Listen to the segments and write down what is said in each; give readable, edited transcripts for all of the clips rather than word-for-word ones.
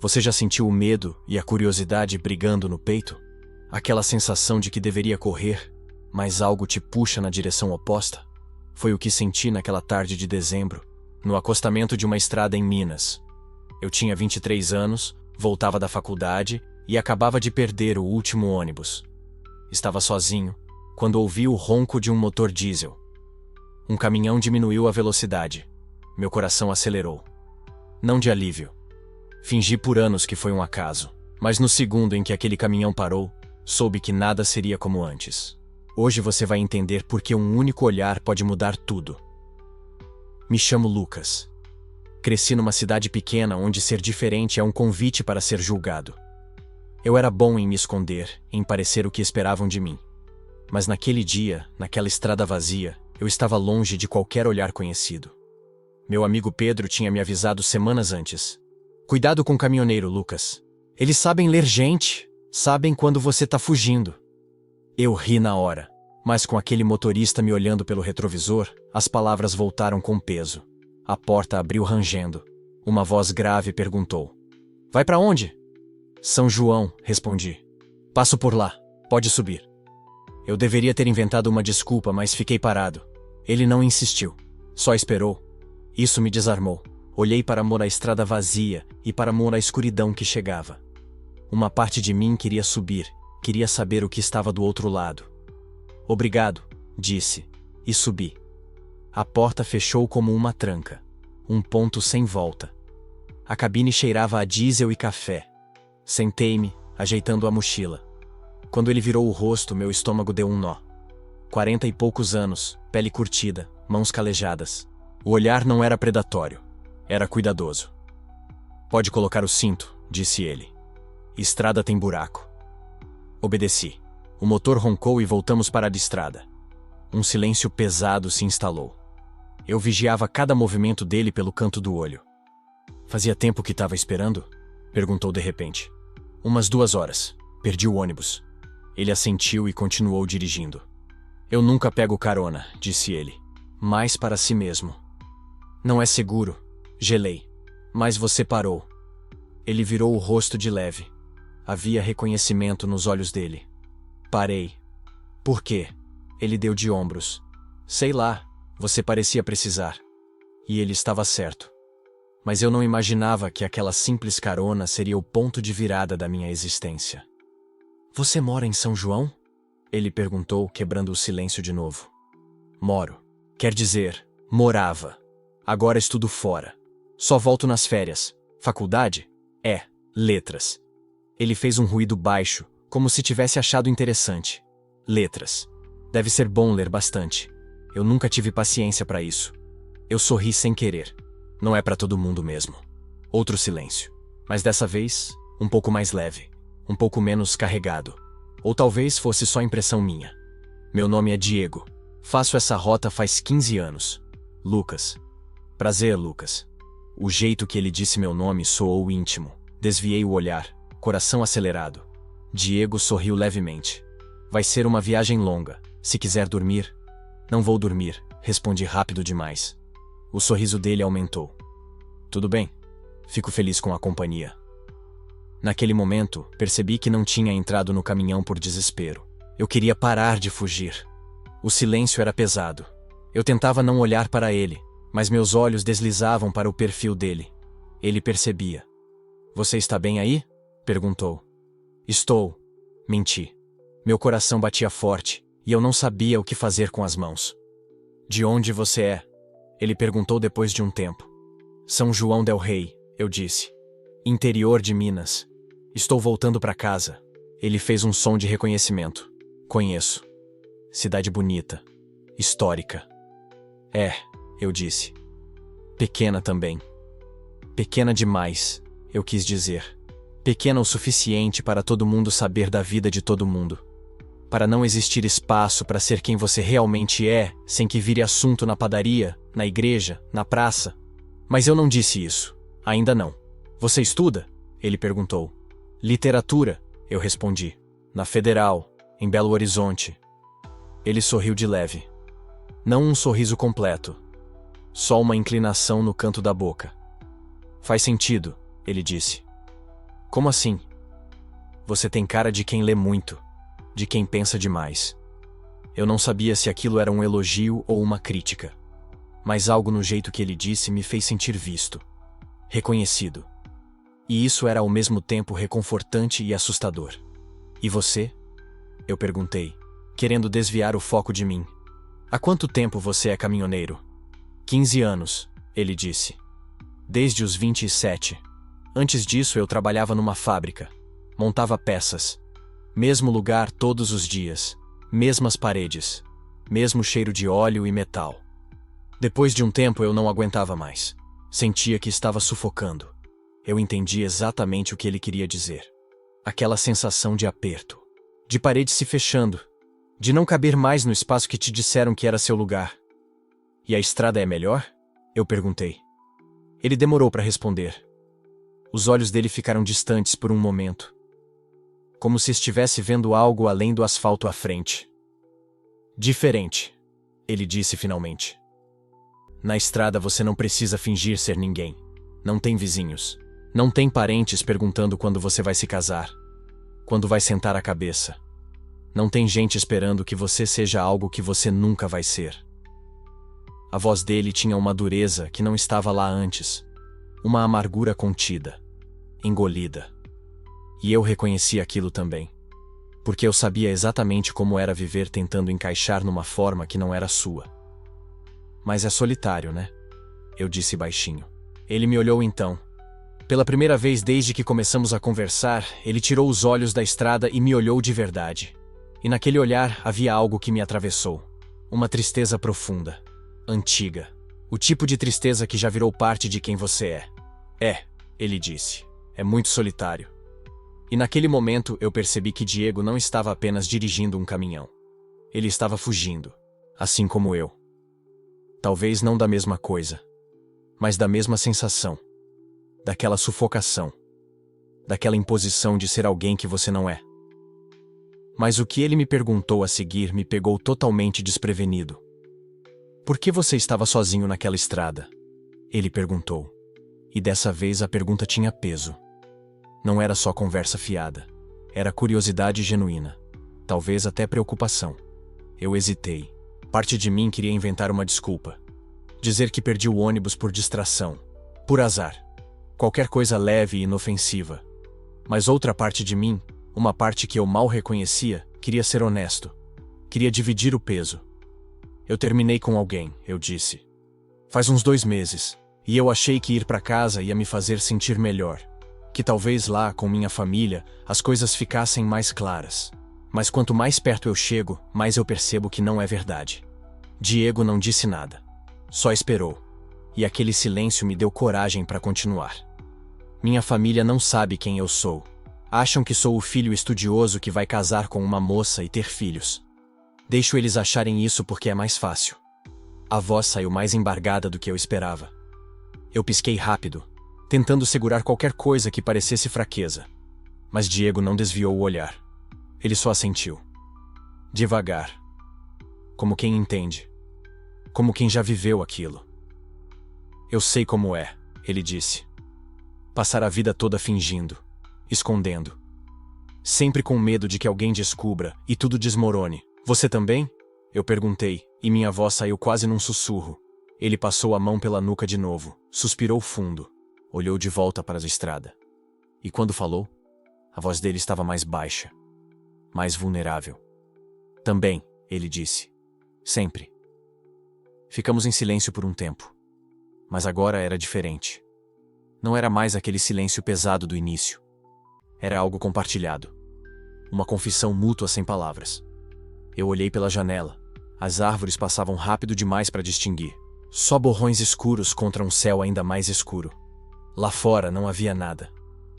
Você já sentiu o medo e a curiosidade brigando no peito? Aquela sensação de que deveria correr, mas algo te puxa na direção oposta? Foi o que senti naquela tarde de dezembro, no acostamento de uma estrada em Minas. Eu tinha 23 anos, voltava da faculdade e acabava de perder o último ônibus. Estava sozinho, quando ouvi o ronco de um motor diesel. Um caminhão diminuiu a velocidade. Meu coração acelerou. Não de alívio. Fingi por anos que foi um acaso, mas no segundo em que aquele caminhão parou, soube que nada seria como antes. Hoje você vai entender por que um único olhar pode mudar tudo. Me chamo Lucas. Cresci numa cidade pequena onde ser diferente é um convite para ser julgado. Eu era bom em me esconder, em parecer o que esperavam de mim. Mas naquele dia, naquela estrada vazia, eu estava longe de qualquer olhar conhecido. Meu amigo Pedro tinha me avisado semanas antes. Cuidado com o caminhoneiro, Lucas. Eles sabem ler gente, sabem quando você está fugindo. Eu ri na hora, mas com aquele motorista me olhando pelo retrovisor, as palavras voltaram com peso. A porta abriu rangendo. Uma voz grave perguntou: "Vai para onde?" "São João", respondi. "Passo por lá. Pode subir." Eu deveria ter inventado uma desculpa, mas fiquei parado. Ele não insistiu. Só esperou. Isso me desarmou. Olhei para a estrada vazia e para a escuridão que chegava. Uma parte de mim queria subir, queria saber o que estava do outro lado. "Obrigado", disse, e subi. A porta fechou como uma tranca. Um ponto sem volta. A cabine cheirava a diesel e café. Sentei-me, ajeitando a mochila. Quando ele virou o rosto, meu estômago deu um nó. 40 e poucos anos, pele curtida, mãos calejadas. O olhar não era predatório. Era cuidadoso. "Pode colocar o cinto", disse ele. "Estrada tem buraco." Obedeci. O motor roncou e voltamos para a estrada. Um silêncio pesado se instalou. Eu vigiava cada movimento dele pelo canto do olho. "Fazia tempo que estava esperando?" perguntou de repente. "Umas 2 horas. Perdi o ônibus." Ele assentiu e continuou dirigindo. "Eu nunca pego carona", disse ele. Mais para si mesmo. "Não é seguro." Gelei. "Mas você parou." Ele virou o rosto de leve. Havia reconhecimento nos olhos dele. "Parei." "Por quê?" Ele deu de ombros. "Sei lá, você parecia precisar." E ele estava certo. Mas eu não imaginava que aquela simples carona seria o ponto de virada da minha existência. "Você mora em São João?" Ele perguntou, quebrando o silêncio de novo. "Moro. Quer dizer, morava. Agora estudo fora. Só volto nas férias. Faculdade? É, letras." Ele fez um ruído baixo, como se tivesse achado interessante. "Letras. Deve ser bom ler bastante. Eu nunca tive paciência para isso." Eu sorri sem querer. Não é para todo mundo mesmo. Outro silêncio. Mas dessa vez, um pouco mais leve. Um pouco menos carregado. Ou talvez fosse só impressão minha. "Meu nome é Diego. Faço essa rota faz 15 anos. Lucas." "Prazer, Lucas." O jeito que ele disse meu nome soou íntimo. Desviei o olhar, coração acelerado. Diego sorriu levemente. "Vai ser uma viagem longa. Se quiser dormir." "Não vou dormir", respondi rápido demais. O sorriso dele aumentou. "Tudo bem. Fico feliz com a companhia." Naquele momento, percebi que não tinha entrado no caminhão por desespero. Eu queria parar de fugir. O silêncio era pesado. Eu tentava não olhar para ele, mas meus olhos deslizavam para o perfil dele. Ele percebia. "Você está bem aí?" perguntou. "Estou." Menti. Meu coração batia forte, e eu não sabia o que fazer com as mãos. "De onde você é?" ele perguntou depois de um tempo. "São João del Rei", eu disse. "Interior de Minas. Estou voltando para casa." Ele fez um som de reconhecimento. "Conheço. Cidade bonita. Histórica." "É", eu disse. "Pequena também." "Pequena demais", eu quis dizer. Pequena o suficiente para todo mundo saber da vida de todo mundo. Para não existir espaço para ser quem você realmente é, sem que vire assunto na padaria, na igreja, na praça. Mas eu não disse isso. Ainda não. "Você estuda?" ele perguntou. "Literatura", eu respondi. "Na Federal, em Belo Horizonte." Ele sorriu de leve. Não um sorriso completo. Só uma inclinação no canto da boca. "Faz sentido", ele disse. Como assim? Você tem cara de quem lê muito, de quem pensa demais. Eu não sabia se aquilo era um elogio ou uma crítica. Mas algo no jeito que ele disse me fez sentir visto, reconhecido. E isso era ao mesmo tempo reconfortante e assustador. E você? Eu perguntei, querendo desviar o foco de mim. Há quanto tempo você é caminhoneiro? 15 anos, ele disse. Desde os 27. Antes disso eu trabalhava numa fábrica. Montava peças. Mesmo lugar todos os dias. Mesmas paredes. Mesmo cheiro de óleo e metal. Depois de um tempo eu não aguentava mais. Sentia que estava sufocando. Eu entendi exatamente o que ele queria dizer. Aquela sensação de aperto. De paredes se fechando. De não caber mais no espaço que te disseram que era seu lugar. E a estrada é melhor? Eu perguntei. Ele demorou para responder. Os olhos dele ficaram distantes por um momento. Como se estivesse vendo algo além do asfalto à frente. Diferente, ele disse finalmente. Na estrada você não precisa fingir ser ninguém. Não tem vizinhos. Não tem parentes perguntando quando você vai se casar. Quando vai sentar a cabeça. Não tem gente esperando que você seja algo que você nunca vai ser. A voz dele tinha uma dureza que não estava lá antes. Uma amargura contida. Engolida. E eu reconheci aquilo também. Porque eu sabia exatamente como era viver tentando encaixar numa forma que não era sua. Mas é solitário, né? Eu disse baixinho. Ele me olhou então. Pela primeira vez desde que começamos a conversar, ele tirou os olhos da estrada e me olhou de verdade. E naquele olhar havia algo que me atravessou. Uma tristeza profunda. Antiga. O tipo de tristeza que já virou parte de quem você é. É, ele disse. É muito solitário. E naquele momento eu percebi que Diego não estava apenas dirigindo um caminhão. Ele estava fugindo. Assim como eu. Talvez não da mesma coisa. Mas da mesma sensação. Daquela sufocação. Daquela imposição de ser alguém que você não é. Mas o que ele me perguntou a seguir me pegou totalmente desprevenido. Por que você estava sozinho naquela estrada? Ele perguntou. E dessa vez a pergunta tinha peso. Não era só conversa fiada. Era curiosidade genuína. Talvez até preocupação. Eu hesitei. Parte de mim queria inventar uma desculpa. Dizer que perdi o ônibus por distração. Por azar. Qualquer coisa leve e inofensiva. Mas outra parte de mim, uma parte que eu mal reconhecia, queria ser honesto. Queria dividir o peso. Eu terminei com alguém, eu disse. Faz uns 2 meses. E eu achei que ir para casa ia me fazer sentir melhor. Que talvez lá, com minha família, as coisas ficassem mais claras. Mas quanto mais perto eu chego, mais eu percebo que não é verdade. Diego não disse nada. Só esperou. E aquele silêncio me deu coragem para continuar. Minha família não sabe quem eu sou. Acham que sou o filho estudioso que vai casar com uma moça e ter filhos. Deixo eles acharem isso porque é mais fácil. A voz saiu mais embargada do que eu esperava. Eu pisquei rápido, tentando segurar qualquer coisa que parecesse fraqueza. Mas Diego não desviou o olhar. Ele só assentiu. Devagar. Como quem entende. Como quem já viveu aquilo. Eu sei como é, ele disse. Passar a vida toda fingindo, escondendo. Sempre com medo de que alguém descubra e tudo desmorone. Você também? Eu perguntei, e minha voz saiu quase num sussurro. Ele passou a mão pela nuca de novo, suspirou fundo, olhou de volta para a estrada. E quando falou, a voz dele estava mais baixa, mais vulnerável. Também, ele disse. Sempre. Ficamos em silêncio por um tempo. Mas agora era diferente. Não era mais aquele silêncio pesado do início. Era algo compartilhado. Uma confissão mútua sem palavras. Eu olhei pela janela. As árvores passavam rápido demais para distinguir. Só borrões escuros contra um céu ainda mais escuro. Lá fora não havia nada.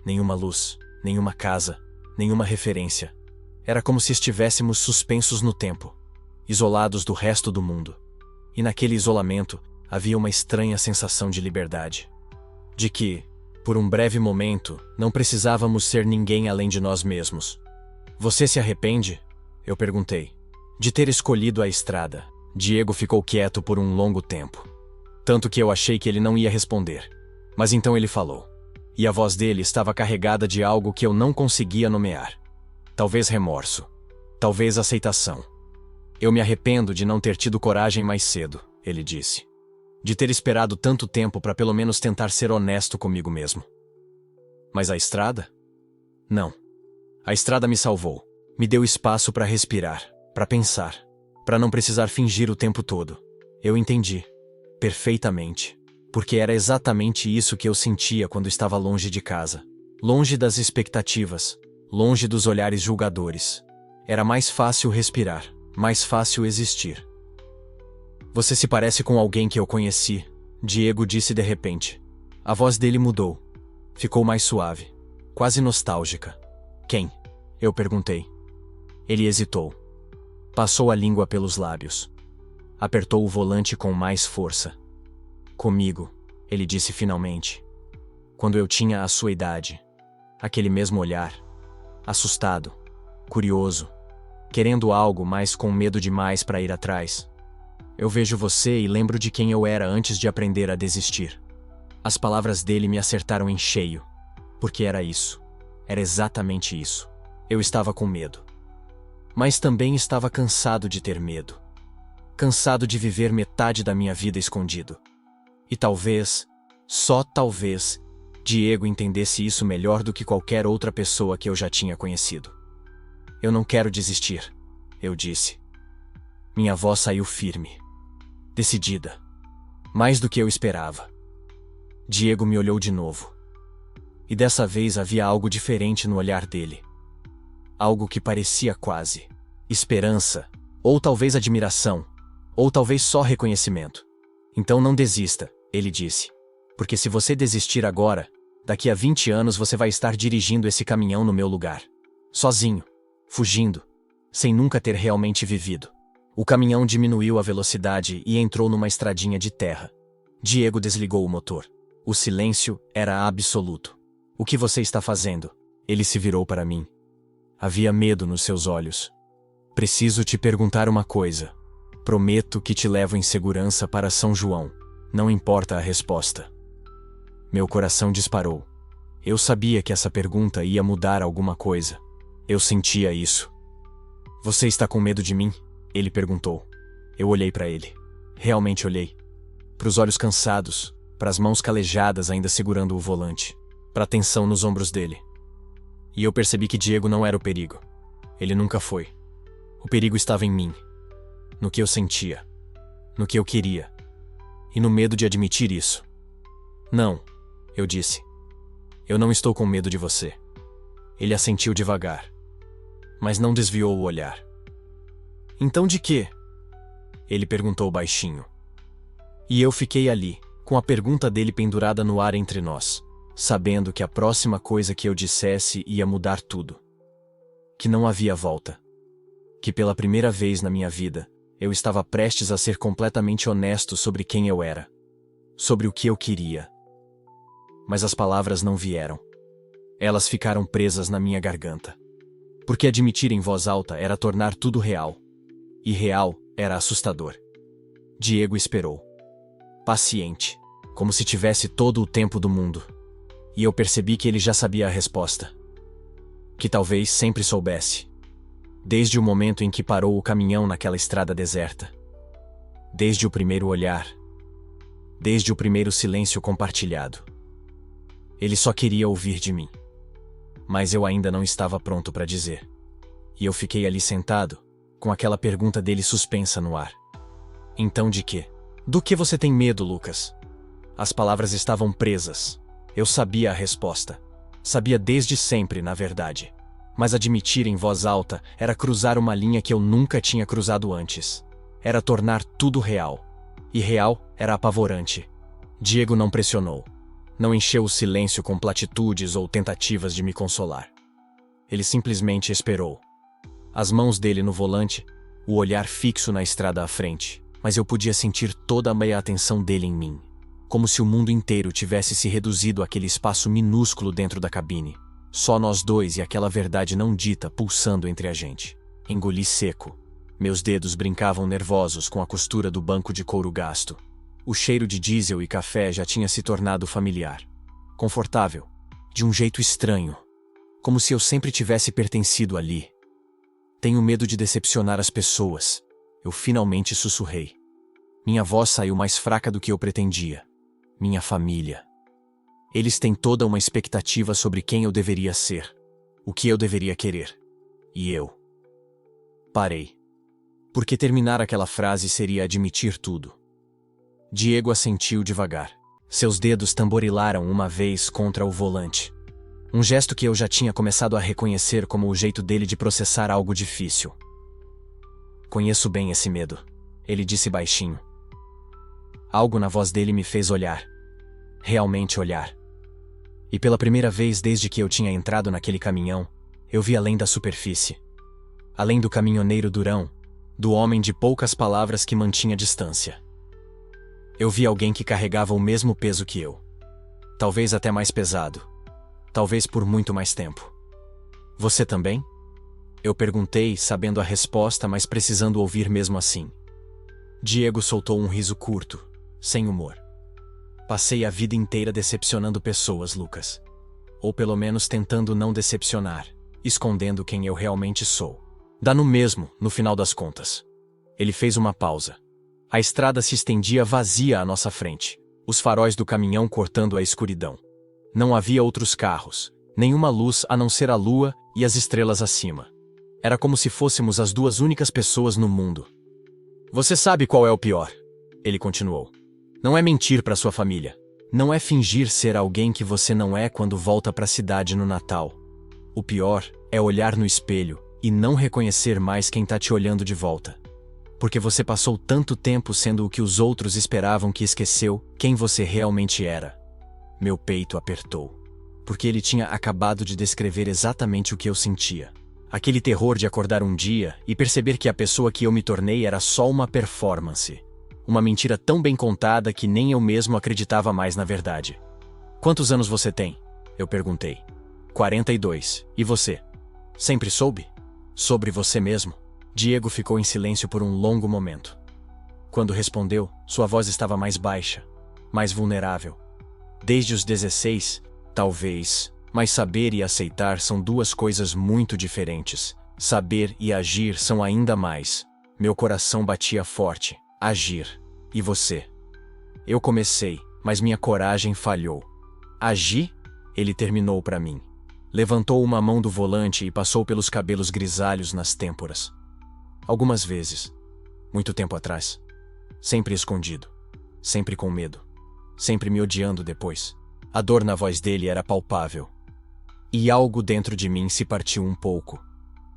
Nenhuma luz, nenhuma casa, nenhuma referência. Era como se estivéssemos suspensos no tempo, isolados do resto do mundo. E naquele isolamento havia uma estranha sensação de liberdade. De que, por um breve momento, não precisávamos ser ninguém além de nós mesmos. Você se arrepende? Eu perguntei. De ter escolhido a estrada. Diego ficou quieto por um longo tempo. Tanto que eu achei que ele não ia responder. Mas então ele falou. e a voz dele estava carregada de algo que eu não conseguia nomear. Talvez remorso. Talvez aceitação. Eu me arrependo de não ter tido coragem mais cedo, ele disse. De ter esperado tanto tempo para pelo menos tentar ser honesto comigo mesmo. Mas a estrada? Não. A estrada me salvou. Me deu espaço para respirar, para pensar, para não precisar fingir o tempo todo. Eu entendi. Perfeitamente. Porque era exatamente isso que eu sentia quando estava longe de casa. Longe das expectativas. Longe dos olhares julgadores. Era mais fácil respirar. Mais fácil existir. Você se parece com alguém que eu conheci, Diego disse de repente. A voz dele mudou. Ficou mais suave. Quase nostálgica. Quem? Eu perguntei. Ele hesitou. Passou a língua pelos lábios. Apertou o volante com mais força. Comigo, ele disse finalmente. Quando eu tinha a sua idade. Aquele mesmo olhar. Assustado. Curioso. Querendo algo, mas com medo demais para ir atrás. Eu vejo você e lembro de quem eu era antes de aprender a desistir. As palavras dele me acertaram em cheio. Porque era isso. Era exatamente isso. Eu estava com medo. Mas também estava cansado de ter medo. Cansado de viver metade da minha vida escondido. E talvez, só talvez, Diego entendesse isso melhor do que qualquer outra pessoa que eu já tinha conhecido. Eu não quero desistir, eu disse. Minha voz saiu firme. Decidida. Mais do que eu esperava. Diego me olhou de novo. E dessa vez havia algo diferente no olhar dele. Algo que parecia quase esperança, ou talvez admiração, ou talvez só reconhecimento. Então não desista, ele disse. Porque se você desistir agora, daqui a 20 anos você vai estar dirigindo esse caminhão no meu lugar. Sozinho. Fugindo. Sem nunca ter realmente vivido. O caminhão diminuiu a velocidade e entrou numa estradinha de terra. Diego desligou o motor. O silêncio era absoluto. O que você está fazendo? Ele se virou para mim. Havia medo nos seus olhos. Preciso te perguntar uma coisa. Prometo que te levo em segurança para São João. Não importa a resposta. Meu coração disparou. Eu sabia que essa pergunta ia mudar alguma coisa. Eu sentia isso. Você está com medo de mim? Ele perguntou. Eu olhei para ele. Realmente olhei. Para os olhos cansados, para as mãos calejadas ainda segurando o volante, para a tensão nos ombros dele. E eu percebi que Diego não era o perigo. Ele nunca foi. O perigo estava em mim. No que eu sentia. No que eu queria. E no medo de admitir isso. Não, eu disse. Eu não estou com medo de você. Ele assentiu devagar. Mas não desviou o olhar. Então de quê? Ele perguntou baixinho. E eu fiquei ali, com a pergunta dele pendurada no ar entre nós, sabendo que a próxima coisa que eu dissesse ia mudar tudo. Que não havia volta. Que pela primeira vez na minha vida, eu estava prestes a ser completamente honesto sobre quem eu era. Sobre o que eu queria. Mas as palavras não vieram. Elas ficaram presas na minha garganta. Porque admitir em voz alta era tornar tudo real. E real era assustador. Diego esperou. Paciente. Como se tivesse todo o tempo do mundo. E eu percebi que ele já sabia a resposta. Que talvez sempre soubesse. Desde o momento em que parou o caminhão naquela estrada deserta. Desde o primeiro olhar. Desde o primeiro silêncio compartilhado. Ele só queria ouvir de mim. Mas eu ainda não estava pronto para dizer. E eu fiquei ali sentado, com aquela pergunta dele suspensa no ar. Então de quê? Do que você tem medo, Lucas? As palavras estavam presas. Eu sabia a resposta. Sabia desde sempre, na verdade. Mas admitir em voz alta era cruzar uma linha que eu nunca tinha cruzado antes. Era tornar tudo real. E real era apavorante. Diego não pressionou. Não encheu o silêncio com platitudes ou tentativas de me consolar. Ele simplesmente esperou. As mãos dele no volante, o olhar fixo na estrada à frente, mas eu podia sentir toda a meia atenção dele em mim. Como se o mundo inteiro tivesse se reduzido àquele espaço minúsculo dentro da cabine. Só nós dois e aquela verdade não dita pulsando entre a gente. Engoli seco. Meus dedos brincavam nervosos com a costura do banco de couro gasto. O cheiro de diesel e café já tinha se tornado familiar. Confortável, de um jeito estranho, como se eu sempre tivesse pertencido ali. Tenho medo de decepcionar as pessoas. Eu finalmente sussurrei. Minha voz saiu mais fraca do que eu pretendia. Minha família. Eles têm toda uma expectativa sobre quem eu deveria ser, o que eu deveria querer. E eu. Parei. Porque terminar aquela frase seria admitir tudo. Diego assentiu devagar. Seus dedos tamborilaram uma vez contra o volante. Um gesto que eu já tinha começado a reconhecer como o jeito dele de processar algo difícil. Conheço bem esse medo, ele disse baixinho. Algo na voz dele me fez olhar. Realmente olhar. E pela primeira vez desde que eu tinha entrado naquele caminhão, eu vi além da superfície. Além do caminhoneiro durão, do homem de poucas palavras que mantinha distância. Eu vi alguém que carregava o mesmo peso que eu. Talvez até mais pesado. Talvez por muito mais tempo. Você também? Eu perguntei, sabendo a resposta, mas precisando ouvir mesmo assim. Diego soltou um riso curto, sem humor. Passei a vida inteira decepcionando pessoas, Lucas. Ou pelo menos tentando não decepcionar, escondendo quem eu realmente sou. Dá no mesmo, no final das contas. Ele fez uma pausa. A estrada se estendia vazia à nossa frente, os faróis do caminhão cortando a escuridão. Não havia outros carros, nenhuma luz a não ser a lua e as estrelas acima. Era como se fôssemos as duas únicas pessoas no mundo. Você sabe qual é o pior? Ele continuou. Não é mentir para sua família. Não é fingir ser alguém que você não é quando volta para a cidade no Natal. O pior é olhar no espelho e não reconhecer mais quem tá te olhando de volta. Porque você passou tanto tempo sendo o que os outros esperavam que esqueceu quem você realmente era. Meu peito apertou. Porque ele tinha acabado de descrever exatamente o que eu sentia. Aquele terror de acordar um dia e perceber que a pessoa que eu me tornei era só uma performance. Uma mentira tão bem contada que nem eu mesmo acreditava mais na verdade. Quantos anos você tem? Eu perguntei. 42. E você? Sempre soube? Sobre você mesmo? Diego ficou em silêncio por um longo momento. Quando respondeu, sua voz estava mais baixa, mais vulnerável. Desde os 16, talvez, mas saber e aceitar são duas coisas muito diferentes. Saber e agir são ainda mais. Meu coração batia forte. Agir. E você? Eu comecei, mas minha coragem falhou. Agir? Ele terminou para mim. Levantou uma mão do volante e passou pelos cabelos grisalhos nas têmporas. Algumas vezes. Muito tempo atrás. Sempre escondido. Sempre com medo. Sempre me odiando depois. A dor na voz dele era palpável. E algo dentro de mim se partiu um pouco.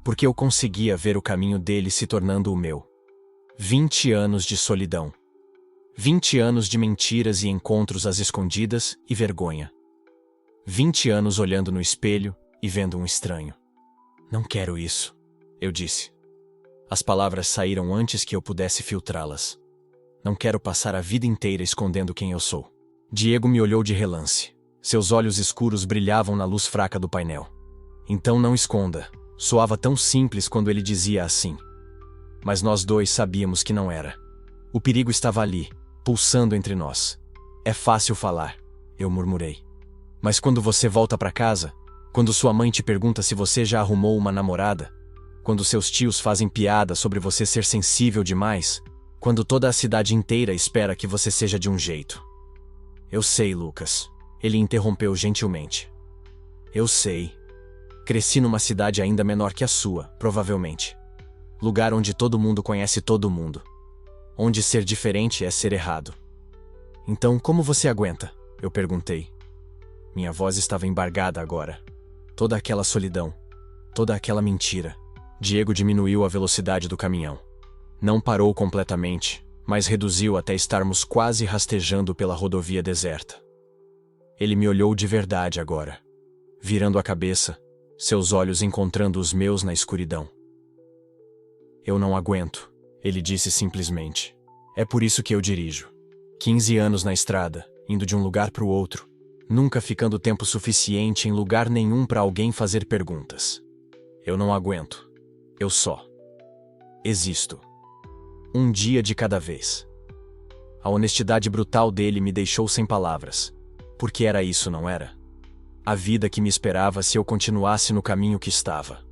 Porque eu conseguia ver o caminho dele se tornando o meu. 20 anos de solidão. 20 anos de mentiras e encontros às escondidas e vergonha. 20 anos olhando no espelho e vendo um estranho. Não quero isso, eu disse. As palavras saíram antes que eu pudesse filtrá-las. Não quero passar a vida inteira escondendo quem eu sou. Diego me olhou de relance. Seus olhos escuros brilhavam na luz fraca do painel. Então não esconda. Soava tão simples quando ele dizia assim. Mas nós dois sabíamos que não era. O perigo estava ali, pulsando entre nós. É fácil falar, eu murmurei. Mas quando você volta para casa, quando sua mãe te pergunta se você já arrumou uma namorada, quando seus tios fazem piada sobre você ser sensível demais, quando toda a cidade inteira espera que você seja de um jeito. Eu sei, Lucas. Ele interrompeu gentilmente. Eu sei. Cresci numa cidade ainda menor que a sua, provavelmente. Lugar onde todo mundo conhece todo mundo. Onde ser diferente é ser errado. Então, como você aguenta? Eu perguntei. Minha voz estava embargada agora. Toda aquela solidão. Toda aquela mentira. Diego diminuiu a velocidade do caminhão. Não parou completamente, mas reduziu até estarmos quase rastejando pela rodovia deserta. Ele me olhou de verdade agora. Virando a cabeça, seus olhos encontrando os meus na escuridão. Eu não aguento, ele disse simplesmente. É por isso que eu dirijo. 15 anos na estrada, indo de um lugar para o outro, nunca ficando tempo suficiente em lugar nenhum para alguém fazer perguntas. Eu não aguento. Eu só existo. Um dia de cada vez. A honestidade brutal dele me deixou sem palavras. Porque era isso, não era? A vida que me esperava se eu continuasse no caminho que estava.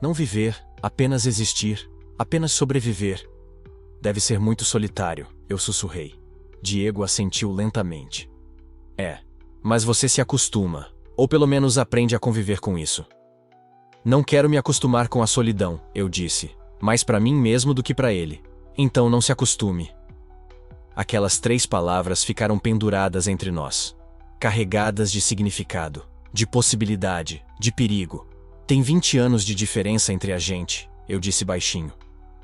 Não viver, apenas existir, apenas sobreviver. Deve ser muito solitário, eu sussurrei. Diego assentiu lentamente. É, mas você se acostuma, ou pelo menos aprende a conviver com isso. Não quero me acostumar com a solidão, eu disse, mais para mim mesmo do que para ele. Então não se acostume. Aquelas 3 palavras ficaram penduradas entre nós, carregadas de significado, de possibilidade, de perigo. Tem 20 anos de diferença entre a gente, eu disse baixinho.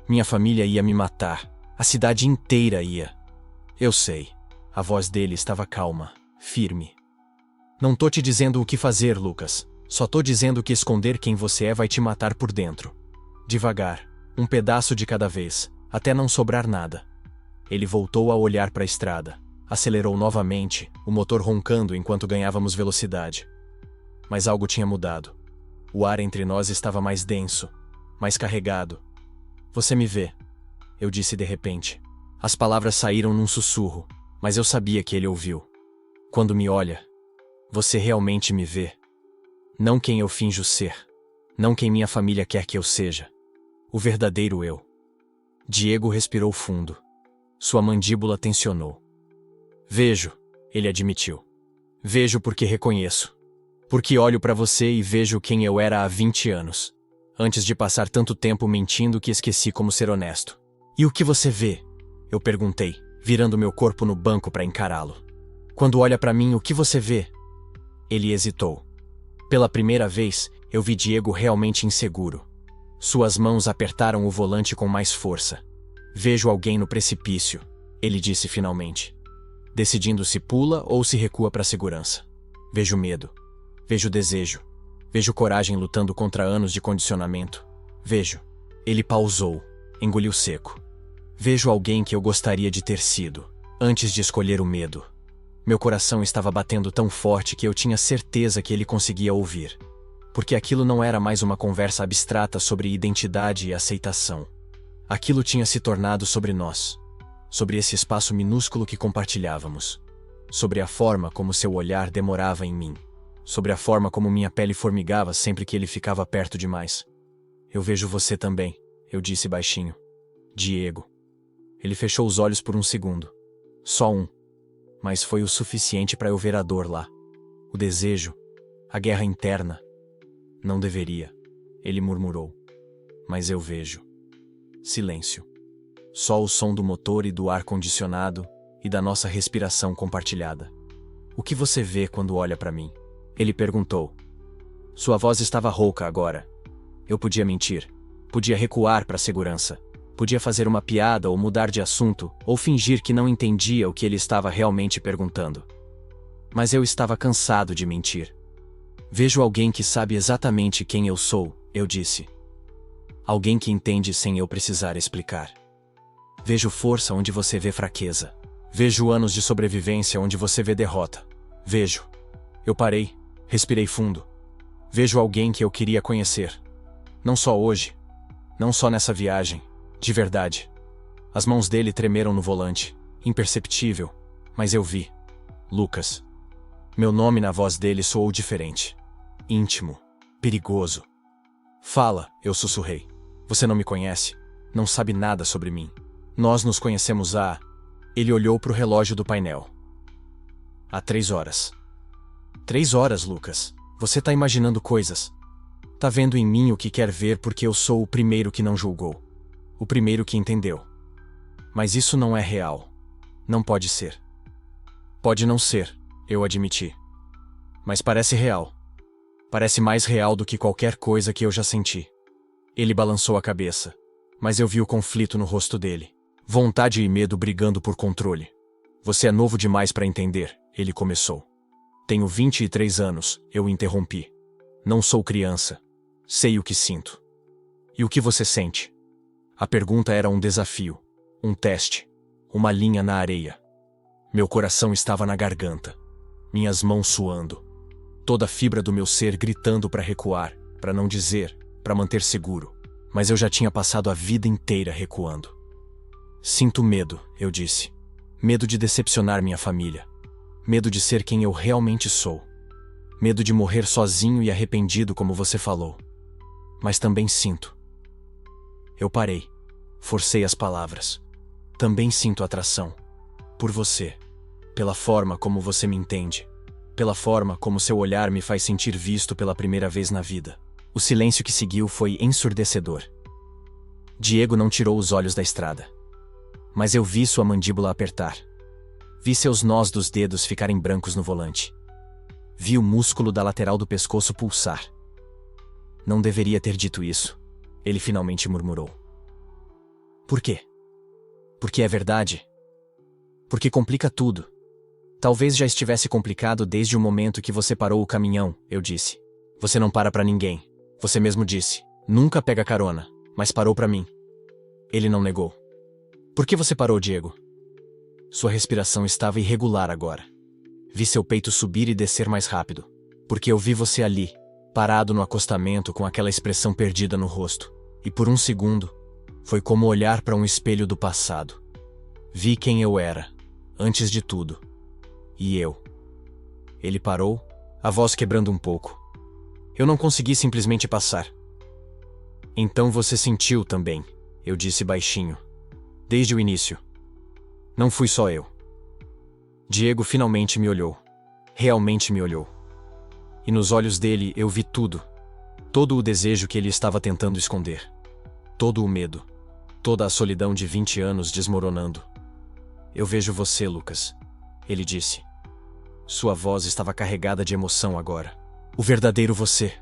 Minha família ia me matar, a cidade inteira ia. Eu sei. A voz dele estava calma, firme. Não tô te dizendo o que fazer, Lucas. Só tô dizendo que esconder quem você é vai te matar por dentro. Devagar, um pedaço de cada vez, até não sobrar nada. Ele voltou a olhar para a estrada. Acelerou novamente, o motor roncando enquanto ganhávamos velocidade. Mas algo tinha mudado. O ar entre nós estava mais denso, mais carregado. Você me vê, eu disse de repente. As palavras saíram num sussurro, mas eu sabia que ele ouviu. Quando me olha, você realmente me vê. Não quem eu finjo ser. Não quem minha família quer que eu seja. O verdadeiro eu. Diego respirou fundo. Sua mandíbula tensionou. Vejo, ele admitiu. Vejo porque reconheço. Porque olho para você e vejo quem eu era há 20 anos. Antes de passar tanto tempo mentindo que esqueci como ser honesto. E o que você vê? Eu perguntei, virando meu corpo no banco para encará-lo. Quando olha para mim, o que você vê? Ele hesitou. Pela primeira vez, eu vi Diego realmente inseguro. Suas mãos apertaram o volante com mais força. Vejo alguém no precipício, ele disse finalmente. Decidindo se pula ou se recua para a segurança. Vejo medo. Vejo desejo. Vejo coragem lutando contra anos de condicionamento. Vejo. Ele pausou, engoliu seco. Vejo alguém que eu gostaria de ter sido, antes de escolher o medo. Meu coração estava batendo tão forte que eu tinha certeza que ele conseguia ouvir. Porque aquilo não era mais uma conversa abstrata sobre identidade e aceitação. Aquilo tinha se tornado sobre nós. Sobre esse espaço minúsculo que compartilhávamos. Sobre a forma como seu olhar demorava em mim. Sobre a forma como minha pele formigava sempre que ele ficava perto demais. Eu vejo você também, eu disse baixinho. Diego. Ele fechou os olhos por um segundo. Só um. Mas foi o suficiente para eu ver a dor lá. O desejo. A guerra interna. Não deveria, ele murmurou. Mas eu vejo. Silêncio. Só o som do motor e do ar-condicionado e da nossa respiração compartilhada. O que você vê quando olha para mim? Ele perguntou. Sua voz estava rouca agora. Eu podia mentir. Podia recuar para a segurança. Podia fazer uma piada ou mudar de assunto, ou fingir que não entendia o que ele estava realmente perguntando. Mas eu estava cansado de mentir. Vejo alguém que sabe exatamente quem eu sou, eu disse. Alguém que entende sem eu precisar explicar. Vejo força onde você vê fraqueza. Vejo anos de sobrevivência onde você vê derrota. Vejo. Eu parei, respirei fundo. Vejo alguém que eu queria conhecer. Não só hoje. Não só nessa viagem. De verdade. As mãos dele tremeram no volante. Imperceptível. Mas eu vi. Lucas. Meu nome na voz dele soou diferente. Íntimo. Perigoso. Fala, eu sussurrei. Você não me conhece. Não sabe nada sobre mim. Nós nos conhecemos há... Ele olhou para o relógio do painel. Há 3 horas. 3 horas, Lucas. Você tá imaginando coisas. Tá vendo em mim o que quer ver porque eu sou o primeiro que não julgou. O primeiro que entendeu. Mas isso não é real. Não pode ser. Pode não ser, eu admiti. Mas parece real. Parece mais real do que qualquer coisa que eu já senti. Ele balançou a cabeça. Mas eu vi o conflito no rosto dele. Vontade e medo brigando por controle. Você é novo demais para entender, ele começou. Tenho 23 anos, eu interrompi. Não sou criança. Sei o que sinto. E o que você sente? A pergunta era um desafio, um teste, uma linha na areia. Meu coração estava na garganta, minhas mãos suando, toda a fibra do meu ser gritando para recuar, para não dizer, para manter seguro. Mas eu já tinha passado a vida inteira recuando. Sinto medo, eu disse. Medo de decepcionar minha família. Medo de ser quem eu realmente sou. Medo de morrer sozinho e arrependido, como você falou. Mas também sinto. Eu parei. Forcei as palavras. Também sinto atração. Por você. Pela forma como você me entende. Pela forma como seu olhar me faz sentir visto pela primeira vez na vida. O silêncio que seguiu foi ensurdecedor. Diego não tirou os olhos da estrada. Mas eu vi sua mandíbula apertar. Vi seus nós dos dedos ficarem brancos no volante. Vi o músculo da lateral do pescoço pulsar. Não deveria ter dito isso, ele finalmente murmurou. Por quê? Porque é verdade. Porque complica tudo. Talvez já estivesse complicado desde o momento que você parou o caminhão, eu disse. Você não para pra ninguém. Você mesmo disse. Nunca pega carona, mas parou pra mim. Ele não negou. Por que você parou, Diego? Sua respiração estava irregular agora. Vi seu peito subir e descer mais rápido. Porque eu vi você ali, parado no acostamento com aquela expressão perdida no rosto. E por um segundo, foi como olhar para um espelho do passado. Vi quem eu era, antes de tudo. E eu. Ele parou, a voz quebrando um pouco. Eu não consegui simplesmente passar. Então você sentiu também, eu disse baixinho. Desde o início. Não fui só eu. Diego finalmente me olhou. Realmente me olhou. E nos olhos dele eu vi tudo. Todo o desejo que ele estava tentando esconder. Todo o medo. Toda a solidão de 20 anos desmoronando. Eu vejo você, Lucas. Ele disse. Sua voz estava carregada de emoção agora. O verdadeiro você.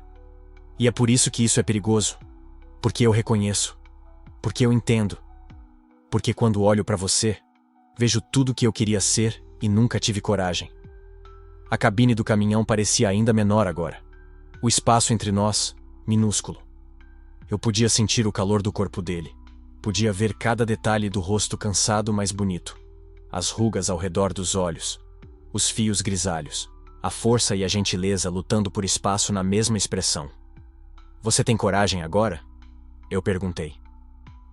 E é por isso que isso é perigoso. Porque eu reconheço. Porque eu entendo. Porque quando olho para você, vejo tudo o que eu queria ser e nunca tive coragem. A cabine do caminhão parecia ainda menor agora. O espaço entre nós, minúsculo. Eu podia sentir o calor do corpo dele. Podia ver cada detalhe do rosto cansado mais bonito. As rugas ao redor dos olhos. Os fios grisalhos. A força e a gentileza lutando por espaço na mesma expressão. Você tem coragem agora? Eu perguntei.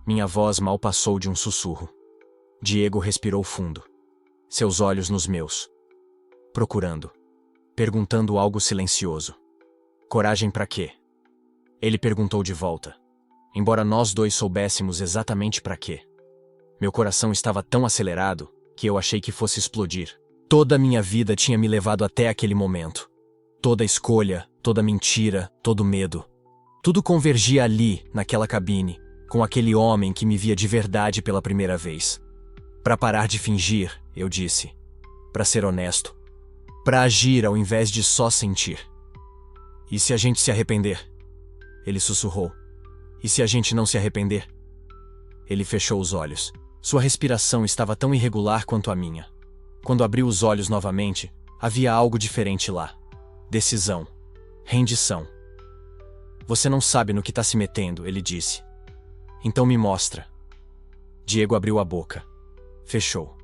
Minha voz mal passou de um sussurro. Diego respirou fundo. Seus olhos nos meus. Procurando. Perguntando algo silencioso. Coragem pra quê? Ele perguntou de volta. Embora nós dois soubéssemos exatamente pra quê. Meu coração estava tão acelerado que eu achei que fosse explodir. Toda a minha vida tinha me levado até aquele momento. Toda escolha, toda mentira, todo medo. Tudo convergia ali, naquela cabine, com aquele homem que me via de verdade pela primeira vez. Pra parar de fingir, eu disse. Pra ser honesto. Pra agir ao invés de só sentir. E se a gente se arrepender? Ele sussurrou. E se a gente não se arrepender? Ele fechou os olhos. Sua respiração estava tão irregular quanto a minha. Quando abriu os olhos novamente, havia algo diferente lá. Decisão. Rendição. Você não sabe no que está se metendo, ele disse. Então me mostra. Diego abriu a boca. Fechou.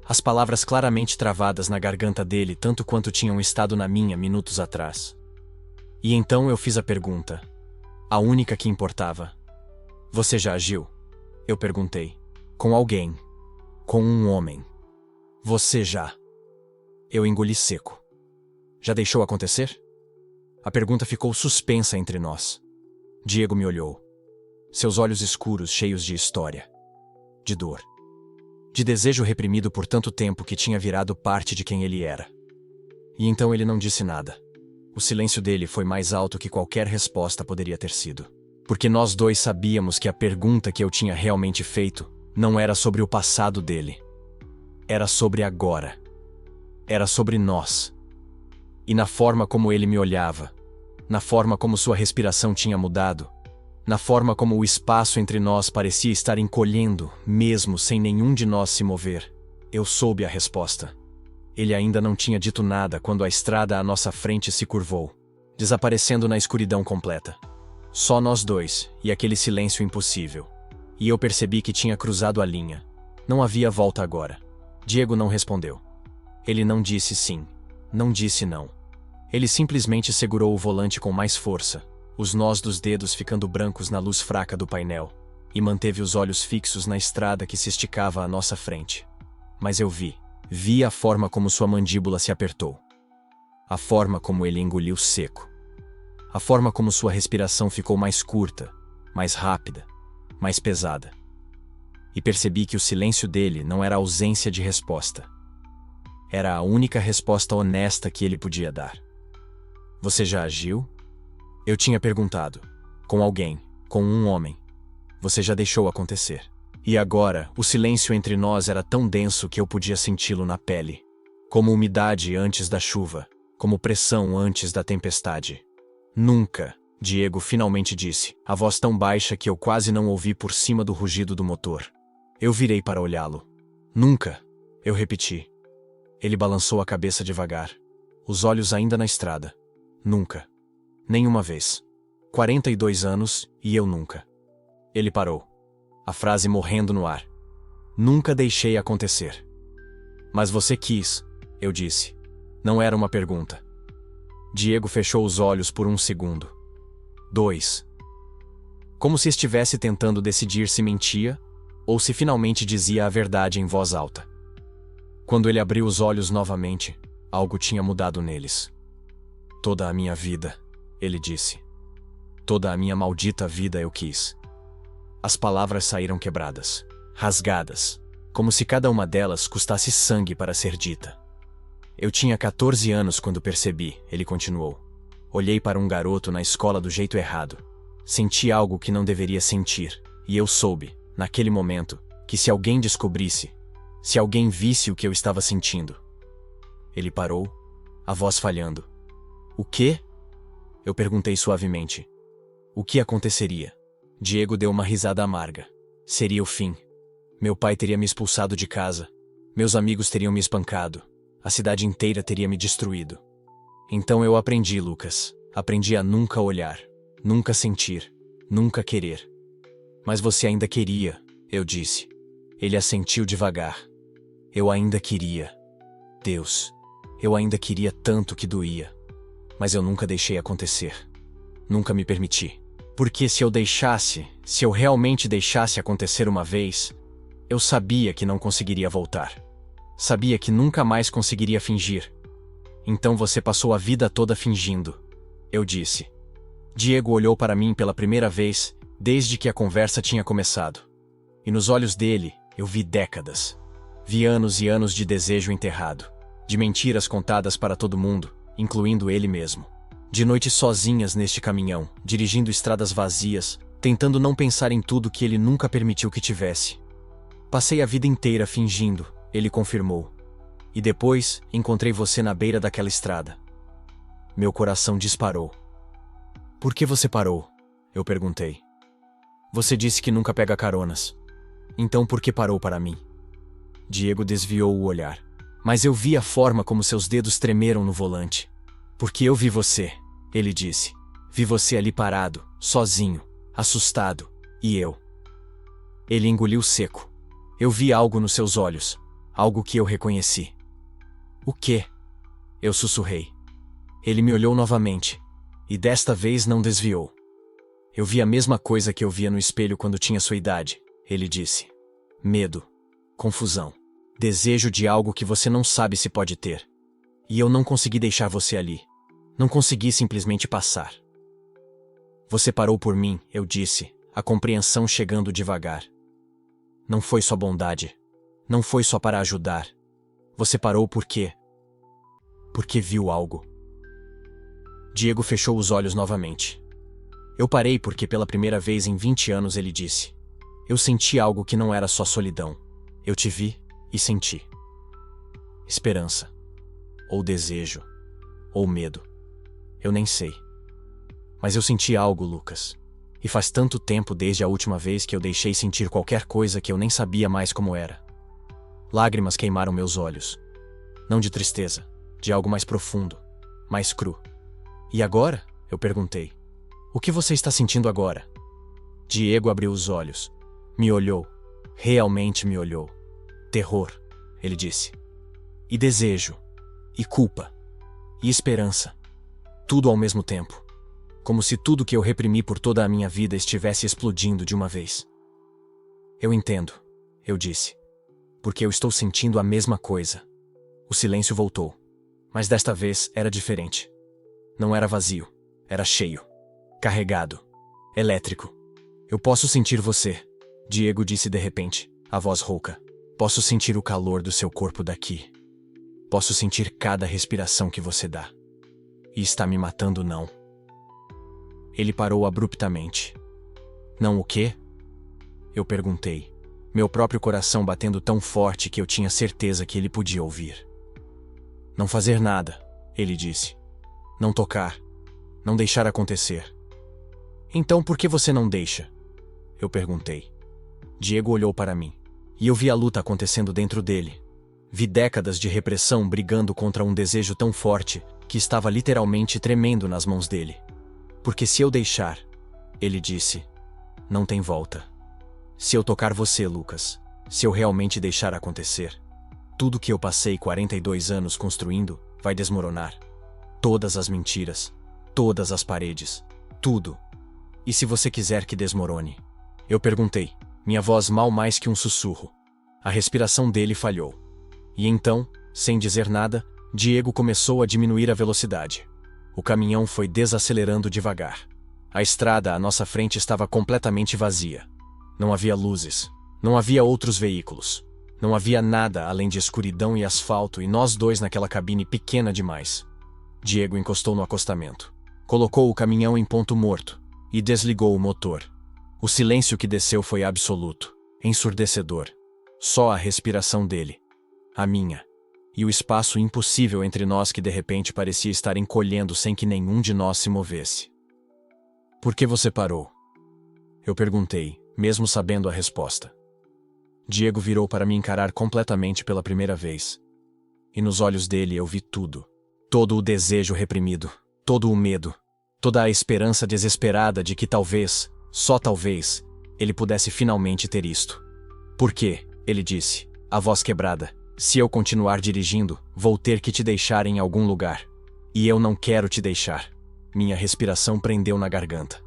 As palavras claramente travadas na garganta dele tanto quanto tinham estado na minha minutos atrás. E então eu fiz a pergunta. A única que importava. Você já agiu? Eu perguntei. Com alguém. Com um homem. Você já. Eu engoli seco. Já deixou acontecer? A pergunta ficou suspensa entre nós. Diego me olhou. Seus olhos escuros cheios de história. De dor. De desejo reprimido por tanto tempo que tinha virado parte de quem ele era. E então ele não disse nada. O silêncio dele foi mais alto que qualquer resposta poderia ter sido. Porque nós dois sabíamos que a pergunta que eu tinha realmente feito não era sobre o passado dele. Era sobre agora. Era sobre nós. E na forma como ele me olhava, na forma como sua respiração tinha mudado, na forma como o espaço entre nós parecia estar encolhendo, mesmo sem nenhum de nós se mover, eu soube a resposta. Ele ainda não tinha dito nada quando a estrada à nossa frente se curvou, desaparecendo na escuridão completa. Só nós dois e aquele silêncio impossível. E eu percebi que tinha cruzado a linha. Não havia volta agora. Diego não respondeu. Ele não disse sim. Não disse não. Ele simplesmente segurou o volante com mais força, os nós dos dedos ficando brancos na luz fraca do painel, e manteve os olhos fixos na estrada que se esticava à nossa frente. Mas eu vi a forma como sua mandíbula se apertou. A forma como ele engoliu seco. A forma como sua respiração ficou mais curta, mais rápida, mais pesada. E percebi que o silêncio dele não era ausência de resposta. Era a única resposta honesta que ele podia dar. Você já agiu? Eu tinha perguntado. Com alguém, com um homem. Você já deixou acontecer. E agora, o silêncio entre nós era tão denso que eu podia senti-lo na pele. Como umidade antes da chuva, como pressão antes da tempestade. Nunca, Diego finalmente disse, a voz tão baixa que eu quase não ouvi por cima do rugido do motor. Eu virei para olhá-lo. Nunca, eu repeti. Ele balançou a cabeça devagar, os olhos ainda na estrada. Nunca. Nenhuma vez. 42 anos e eu nunca. Ele parou. A frase morrendo no ar. Nunca deixei acontecer. Mas você quis, eu disse. Não era uma pergunta. Diego fechou os olhos por um segundo. 2. Como se estivesse tentando decidir se mentia ou se finalmente dizia a verdade em voz alta. Quando ele abriu os olhos novamente, algo tinha mudado neles. Toda a minha vida, ele disse. Toda a minha maldita vida eu quis. As palavras saíram quebradas, rasgadas, como se cada uma delas custasse sangue para ser dita. Eu tinha 14 anos quando percebi, ele continuou. Olhei para um garoto na escola do jeito errado. Senti algo que não deveria sentir, e eu soube, naquele momento, que se alguém descobrisse, se alguém visse o que eu estava sentindo. Ele parou, a voz falhando. O quê? Eu perguntei suavemente. O que aconteceria? Diego deu uma risada amarga. Seria o fim. Meu pai teria me expulsado de casa. Meus amigos teriam me espancado. A cidade inteira teria me destruído. Então eu aprendi, Lucas. Aprendi a nunca olhar, nunca sentir, nunca querer. Mas você ainda queria, eu disse. Ele assentiu devagar. Eu ainda queria. Deus, eu ainda queria tanto que doía. Mas eu nunca deixei acontecer. Nunca me permiti. Porque se eu realmente deixasse acontecer uma vez, eu sabia que não conseguiria voltar. Sabia que nunca mais conseguiria fingir. Então você passou a vida toda fingindo, eu disse. Diego olhou para mim pela primeira vez, desde que a conversa tinha começado. E nos olhos dele, eu vi décadas. Vi anos e anos de desejo enterrado, de mentiras contadas para todo mundo, incluindo ele mesmo. De noites sozinhas neste caminhão, dirigindo estradas vazias, tentando não pensar em tudo que ele nunca permitiu que tivesse. Passei a vida inteira fingindo, ele confirmou. E depois, encontrei você na beira daquela estrada. Meu coração disparou. Por que você parou? Eu perguntei. Você disse que nunca pega caronas. Então por que parou para mim? Diego desviou o olhar. Mas eu vi a forma como seus dedos tremeram no volante. Porque eu vi você, ele disse. Vi você ali parado, sozinho, assustado, e eu. Ele engoliu seco. Eu vi algo nos seus olhos, algo que eu reconheci. O quê? Eu sussurrei. Ele me olhou novamente, e desta vez não desviou. Eu vi a mesma coisa que eu via no espelho quando tinha sua idade, ele disse. Medo, confusão, desejo de algo que você não sabe se pode ter. E eu não consegui deixar você ali. Não consegui simplesmente passar. Você parou por mim, eu disse, a compreensão chegando devagar. Não foi só bondade. Não foi só para ajudar. Você parou por quê? Porque viu algo. Diego fechou os olhos novamente. Eu parei porque pela primeira vez em 20 anos ele disse. Eu senti algo que não era só solidão. Eu te vi e senti. Esperança. Ou desejo. Ou medo. Eu nem sei. Mas eu senti algo, Lucas. E faz tanto tempo desde a última vez que eu deixei sentir qualquer coisa que eu nem sabia mais como era. Lágrimas queimaram meus olhos. Não de tristeza, de algo mais profundo, mais cru. E agora? Eu perguntei. O que você está sentindo agora? Diego abriu os olhos. Me olhou. Realmente me olhou. Terror, ele disse. E desejo. E culpa. E esperança. Tudo ao mesmo tempo. Como se tudo que eu reprimi por toda a minha vida estivesse explodindo de uma vez. Eu entendo, eu disse. Porque eu estou sentindo a mesma coisa. O silêncio voltou. Mas desta vez era diferente. Não era vazio, era cheio, carregado, elétrico. Eu posso sentir você, Diego disse de repente, a voz rouca. Posso sentir o calor do seu corpo daqui. Posso sentir cada respiração que você dá. E está me matando, não? Ele parou abruptamente. Não o quê? Eu perguntei, meu próprio coração batendo tão forte que eu tinha certeza que ele podia ouvir. Não fazer nada, ele disse. Não tocar. Não deixar acontecer. Então por que você não deixa? Eu perguntei. Diego olhou para mim. E eu vi a luta acontecendo dentro dele. Vi décadas de repressão brigando contra um desejo tão forte que estava literalmente tremendo nas mãos dele. Porque se eu deixar, ele disse, não tem volta. Se eu tocar você, Lucas, se eu realmente deixar acontecer, tudo que eu passei 42 anos construindo vai desmoronar. Todas as mentiras, todas as paredes, tudo. E se você quiser que desmorone? Eu perguntei, minha voz mal mais que um sussurro. A respiração dele falhou. E então, sem dizer nada, Diego começou a diminuir a velocidade. O caminhão foi desacelerando devagar. A estrada à nossa frente estava completamente vazia. Não havia luzes. Não havia outros veículos. Não havia nada além de escuridão e asfalto e nós dois naquela cabine pequena demais. Diego encostou no acostamento. Colocou o caminhão em ponto morto e desligou o motor. O silêncio que desceu foi absoluto, ensurdecedor. Só a respiração dele, a minha, e o espaço impossível entre nós que de repente parecia estar encolhendo sem que nenhum de nós se movesse. Por que você parou? Eu perguntei, mesmo sabendo a resposta. Diego virou para me encarar completamente pela primeira vez. E nos olhos dele eu vi tudo. Todo o desejo reprimido, todo o medo, toda a esperança desesperada de que talvez, só talvez, ele pudesse finalmente ter isto. Por quê? Ele disse, a voz quebrada. Se eu continuar dirigindo, vou ter que te deixar em algum lugar. E eu não quero te deixar. Minha respiração prendeu na garganta.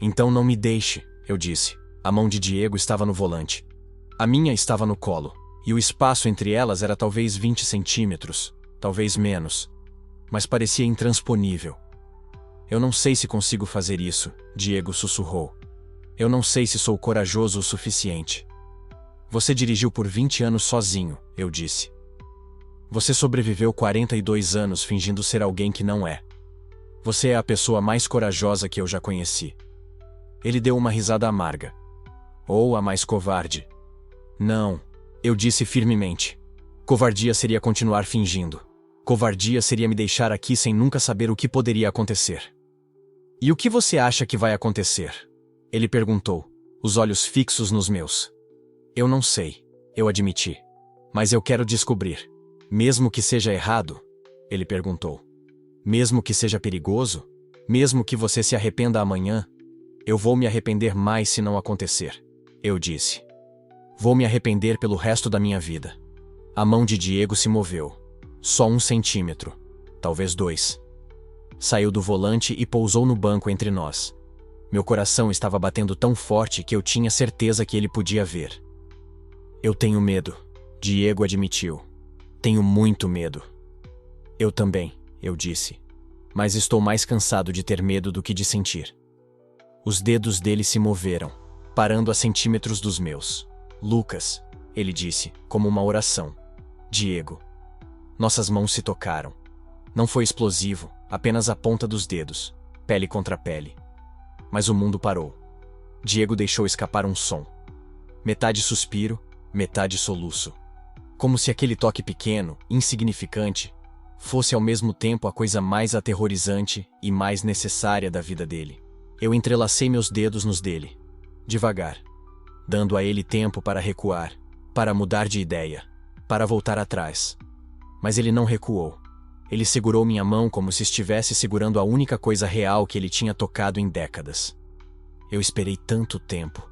Então não me deixe, eu disse. A mão de Diego estava no volante. A minha estava no colo, e o espaço entre elas era talvez 20 centímetros, talvez menos. Mas parecia intransponível. Eu não sei se consigo fazer isso, Diego sussurrou. Eu não sei se sou corajoso o suficiente. Você dirigiu por 20 anos sozinho, eu disse. Você sobreviveu 42 anos fingindo ser alguém que não é. Você é a pessoa mais corajosa que eu já conheci. Ele deu uma risada amarga. Ou a mais covarde. Não, eu disse firmemente. Covardia seria continuar fingindo. Covardia seria me deixar aqui sem nunca saber o que poderia acontecer. E o que você acha que vai acontecer? Ele perguntou, os olhos fixos nos meus. Eu não sei, eu admiti. Mas eu quero descobrir. Mesmo que seja errado? Ele perguntou. Mesmo que seja perigoso? Mesmo que você se arrependa amanhã? Eu vou me arrepender mais se não acontecer. Eu disse. Vou me arrepender pelo resto da minha vida. A mão de Diego se moveu. Só 1 centímetro. Talvez 2. Saiu do volante e pousou no banco entre nós. Meu coração estava batendo tão forte que eu tinha certeza que ele podia ver. Eu tenho medo, Diego admitiu. Tenho muito medo. Eu também, eu disse. Mas estou mais cansado de ter medo do que de sentir. Os dedos dele se moveram, parando a centímetros dos meus. Lucas, ele disse, como uma oração. Diego. Nossas mãos se tocaram. Não foi explosivo, apenas a ponta dos dedos, pele contra pele. Mas o mundo parou. Diego deixou escapar um som. Metade suspiro, metade soluço. Como se aquele toque pequeno, insignificante, fosse ao mesmo tempo a coisa mais aterrorizante e mais necessária da vida dele. Eu entrelacei meus dedos nos dele, devagar, dando a ele tempo para recuar, para mudar de ideia, para voltar atrás. Mas ele não recuou. Ele segurou minha mão como se estivesse segurando a única coisa real que ele tinha tocado em décadas. Eu esperei tanto tempo,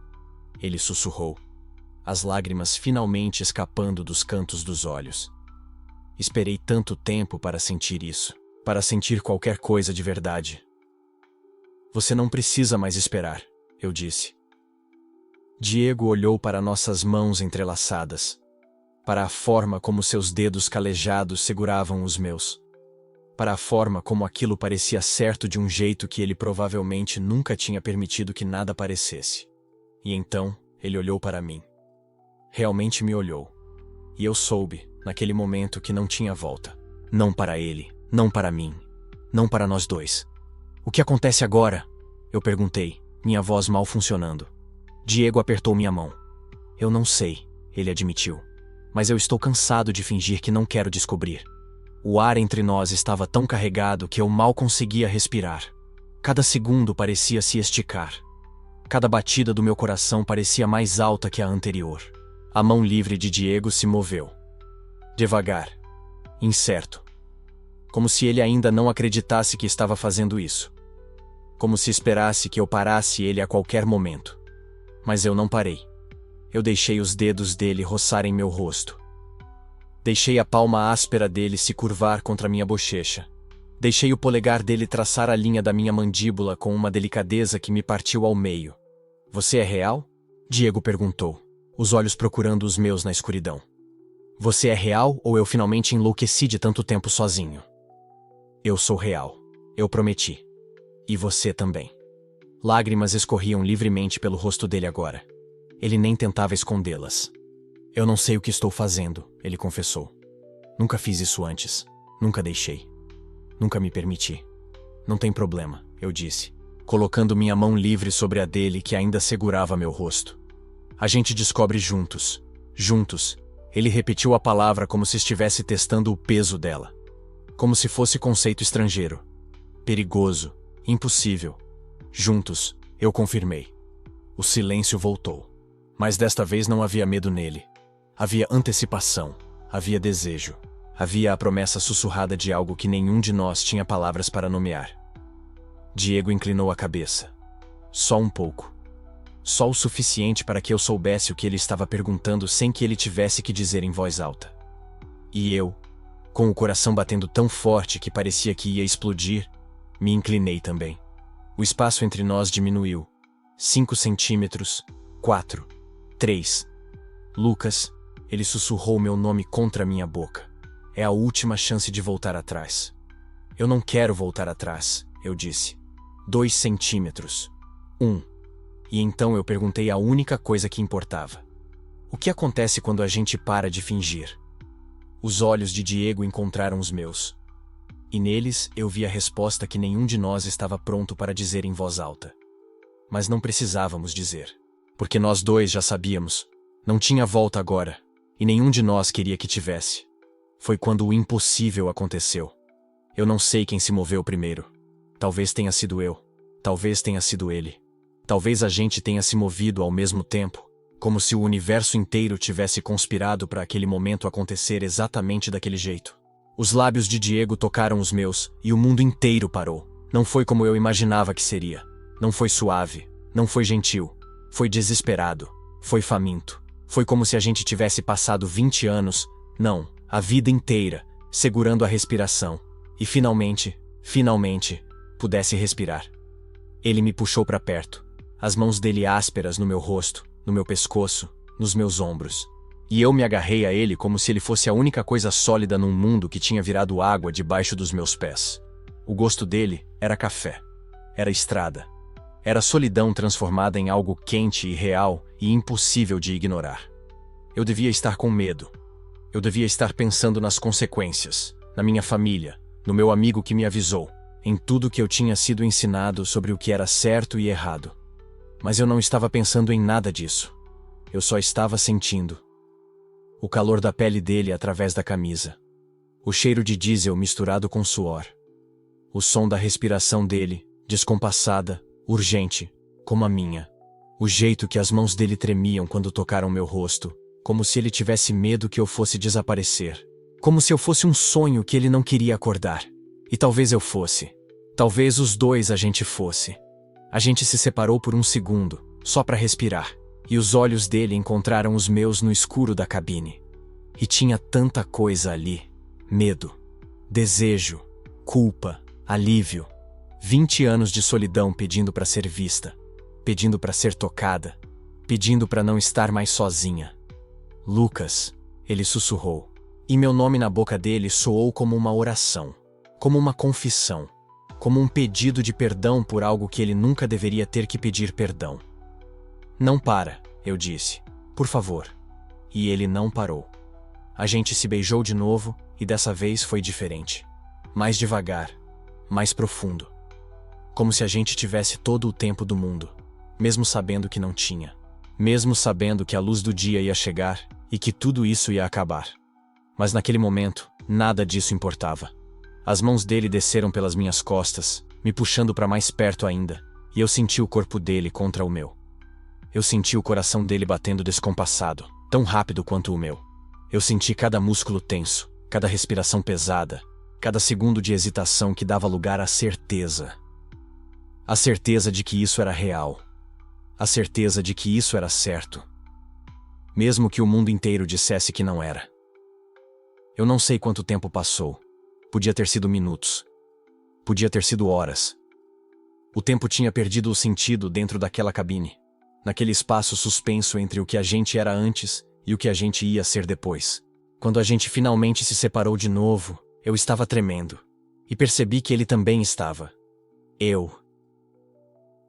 ele sussurrou, as lágrimas finalmente escapando dos cantos dos olhos. Esperei tanto tempo para sentir isso, para sentir qualquer coisa de verdade. Você não precisa mais esperar, eu disse. Diego olhou para nossas mãos entrelaçadas, para a forma como seus dedos calejados seguravam os meus. para a forma como aquilo parecia certo de um jeito que ele provavelmente nunca tinha permitido que nada parecesse. E então, ele olhou para mim. Realmente me olhou. E eu soube, naquele momento, que não tinha volta. Não para ele, não para mim, não para nós dois. O que acontece agora? Eu perguntei, minha voz mal funcionando. Diego apertou minha mão. Eu não sei, ele admitiu. Mas eu estou cansado de fingir que não quero descobrir. O ar entre nós estava tão carregado que eu mal conseguia respirar. Cada segundo parecia se esticar. Cada batida do meu coração parecia mais alta que a anterior. A mão livre de Diego se moveu. Devagar. Incerto. Como se ele ainda não acreditasse que estava fazendo isso. Como se esperasse que eu parasse ele a qualquer momento. Mas eu não parei. Eu deixei os dedos dele roçarem meu rosto. Deixei a palma áspera dele se curvar contra minha bochecha. Deixei o polegar dele traçar a linha da minha mandíbula com uma delicadeza que me partiu ao meio. Você é real? Diego perguntou, os olhos procurando os meus na escuridão. Você é real ou eu finalmente enlouqueci de tanto tempo sozinho? Eu sou real. Eu prometi. E você também. Lágrimas escorriam livremente pelo rosto dele agora. Ele nem tentava escondê-las. Eu não sei o que estou fazendo, ele confessou. Nunca fiz isso antes. Nunca deixei. Nunca me permiti. Não tem problema, eu disse, colocando minha mão livre sobre a dele que ainda segurava meu rosto. A gente descobre juntos. Juntos. Ele repetiu a palavra como se estivesse testando o peso dela. Como se fosse conceito estrangeiro. Perigoso. Impossível. Juntos, eu confirmei. O silêncio voltou. Mas desta vez não havia medo nele. Havia antecipação, havia desejo, havia a promessa sussurrada de algo que nenhum de nós tinha palavras para nomear. Diego inclinou a cabeça. Só um pouco. Só o suficiente para que eu soubesse o que ele estava perguntando sem que ele tivesse que dizer em voz alta. E eu, com o coração batendo tão forte que parecia que ia explodir, me inclinei também. O espaço entre nós diminuiu. 5 centímetros, 4, 3. Lucas, ele sussurrou meu nome contra minha boca. É a última chance de voltar atrás. Eu não quero voltar atrás, eu disse. 2 centímetros. 1. E então eu perguntei a única coisa que importava. O que acontece quando a gente para de fingir? Os olhos de Diego encontraram os meus. E neles eu vi a resposta que nenhum de nós estava pronto para dizer em voz alta. Mas não precisávamos dizer. Porque nós dois já sabíamos. Não tinha volta agora. E nenhum de nós queria que tivesse. Foi quando o impossível aconteceu. Eu não sei quem se moveu primeiro. Talvez tenha sido eu. Talvez tenha sido ele. Talvez a gente tenha se movido ao mesmo tempo, como se o universo inteiro tivesse conspirado para aquele momento acontecer exatamente daquele jeito. Os lábios de Diego tocaram os meus, e o mundo inteiro parou. Não foi como eu imaginava que seria. Não foi suave. Não foi gentil. Foi desesperado. Foi faminto. Foi como se a gente tivesse passado 20 anos, não, a vida inteira, segurando a respiração. E finalmente, pudesse respirar. Ele me puxou para perto. As mãos dele ásperas no meu rosto, no meu pescoço, nos meus ombros. E eu me agarrei a ele como se ele fosse a única coisa sólida num mundo que tinha virado água debaixo dos meus pés. O gosto dele era café. Era estrada. Era solidão transformada em algo quente e real e impossível de ignorar. Eu devia estar com medo. Eu devia estar pensando nas consequências, na minha família, no meu amigo que me avisou, em tudo que eu tinha sido ensinado sobre o que era certo e errado. Mas eu não estava pensando em nada disso. Eu só estava sentindo. O calor da pele dele através da camisa. O cheiro de diesel misturado com suor. O som da respiração dele, descompassada, urgente, como a minha. O jeito que as mãos dele tremiam quando tocaram meu rosto, como se ele tivesse medo que eu fosse desaparecer. Como se eu fosse um sonho que ele não queria acordar. E talvez eu fosse. Talvez os dois a gente fosse. A gente se separou por um segundo, só para respirar, e os olhos dele encontraram os meus no escuro da cabine. E tinha tanta coisa ali. Medo, desejo, culpa, alívio. 20 anos de solidão pedindo para ser vista, pedindo para ser tocada, pedindo para não estar mais sozinha. Lucas, ele sussurrou, e meu nome na boca dele soou como uma oração, como uma confissão, como um pedido de perdão por algo que ele nunca deveria ter que pedir perdão. Não para, eu disse. Por favor. E ele não parou. A gente se beijou de novo e dessa vez foi diferente. Mais devagar, mais profundo. Como se a gente tivesse todo o tempo do mundo, mesmo sabendo que não tinha. Mesmo sabendo que a luz do dia ia chegar e que tudo isso ia acabar. Mas naquele momento, nada disso importava. As mãos dele desceram pelas minhas costas, me puxando para mais perto ainda, e eu senti o corpo dele contra o meu. Eu senti o coração dele batendo descompassado, tão rápido quanto o meu. Eu senti cada músculo tenso, cada respiração pesada, cada segundo de hesitação que dava lugar à certeza. A certeza de que isso era real. A certeza de que isso era certo. Mesmo que o mundo inteiro dissesse que não era. Eu não sei quanto tempo passou. Podia ter sido minutos. Podia ter sido horas. O tempo tinha perdido o sentido dentro daquela cabine. Naquele espaço suspenso entre o que a gente era antes e o que a gente ia ser depois. Quando a gente finalmente se separou de novo, eu estava tremendo. E percebi que ele também estava.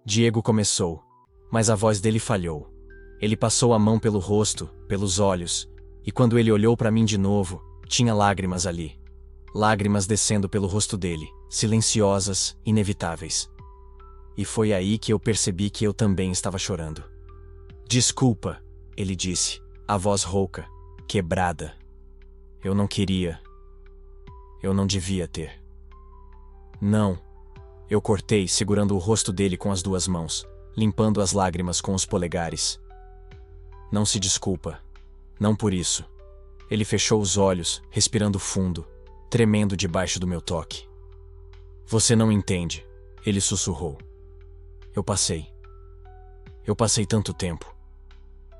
Diego começou, mas a voz dele falhou. Ele passou a mão pelo rosto, pelos olhos, e quando ele olhou para mim de novo, tinha lágrimas ali. Lágrimas descendo pelo rosto dele, silenciosas, inevitáveis. E foi aí que eu percebi que eu também estava chorando. Desculpa, ele disse, a voz rouca, quebrada. Eu não queria. Eu não devia ter. Não. Eu cortei, segurando o rosto dele com as duas mãos, limpando as lágrimas com os polegares. Não se desculpa. Não por isso. Ele fechou os olhos, respirando fundo, tremendo debaixo do meu toque. Você não entende, ele sussurrou. Eu passei tanto tempo.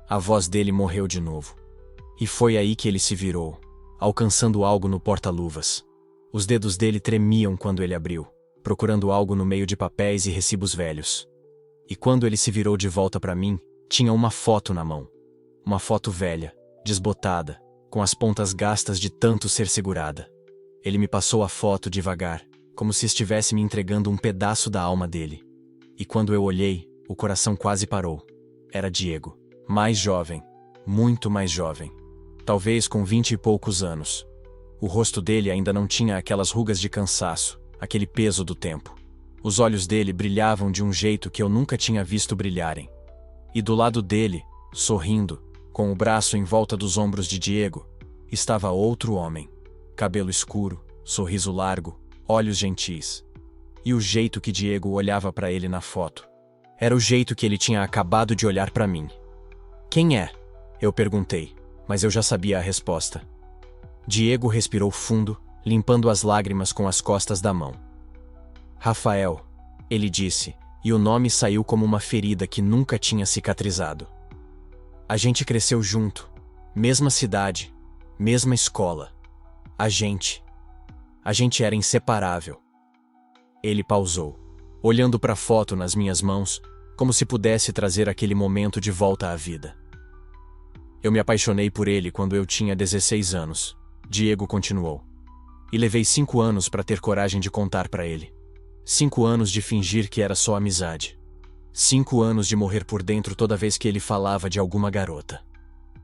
A voz dele morreu de novo. E foi aí que ele se virou, alcançando algo no porta-luvas. Os dedos dele tremiam quando ele abriu, procurando algo no meio de papéis e recibos velhos. E quando ele se virou de volta para mim, tinha uma foto na mão. Uma foto velha, desbotada, com as pontas gastas de tanto ser segurada. Ele me passou a foto devagar, como se estivesse me entregando um pedaço da alma dele. E quando eu olhei, o coração quase parou. Era Diego. Mais jovem. Muito mais jovem. Talvez com 20 e poucos anos. O rosto dele ainda não tinha aquelas rugas de cansaço, aquele peso do tempo. Os olhos dele brilhavam de um jeito que eu nunca tinha visto brilharem. E do lado dele, sorrindo, com o braço em volta dos ombros de Diego, estava outro homem. Cabelo escuro, sorriso largo, olhos gentis. E o jeito que Diego olhava para ele na foto. Era o jeito que ele tinha acabado de olhar para mim. Quem é? Eu perguntei, mas eu já sabia a resposta. Diego respirou fundo, limpando as lágrimas com as costas da mão. Rafael, ele disse, e o nome saiu como uma ferida que nunca tinha cicatrizado. A gente cresceu junto, mesma cidade, mesma escola. A gente era inseparável. Ele pausou, olhando para a foto nas minhas mãos, como se pudesse trazer aquele momento de volta à vida. Eu me apaixonei por ele quando eu tinha 16 anos, Diego continuou. E levei 5 anos para ter coragem de contar para ele. 5 anos de fingir que era só amizade. 5 anos de morrer por dentro toda vez que ele falava de alguma garota.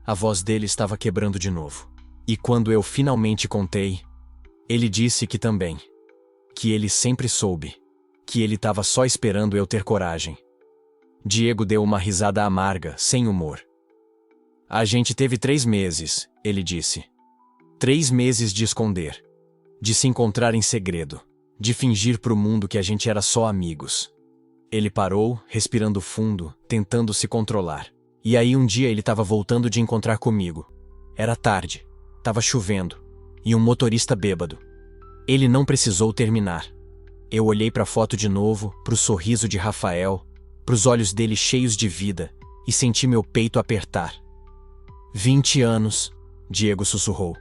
A voz dele estava quebrando de novo. E quando eu finalmente contei, ele disse que também. Que ele sempre soube. Que ele estava só esperando eu ter coragem. Diego deu uma risada amarga, sem humor. A gente teve 3 meses, ele disse. 3 meses de esconder. De se encontrar em segredo. De fingir pro mundo que a gente era só amigos. Ele parou, respirando fundo, tentando se controlar. E aí um dia ele estava voltando de encontrar comigo. Era tarde. Tava chovendo. E um motorista bêbado. Ele não precisou terminar. Eu olhei para a foto de novo, pro sorriso de Rafael, pros olhos dele cheios de vida, e senti meu peito apertar. 20 anos, Diego sussurrou.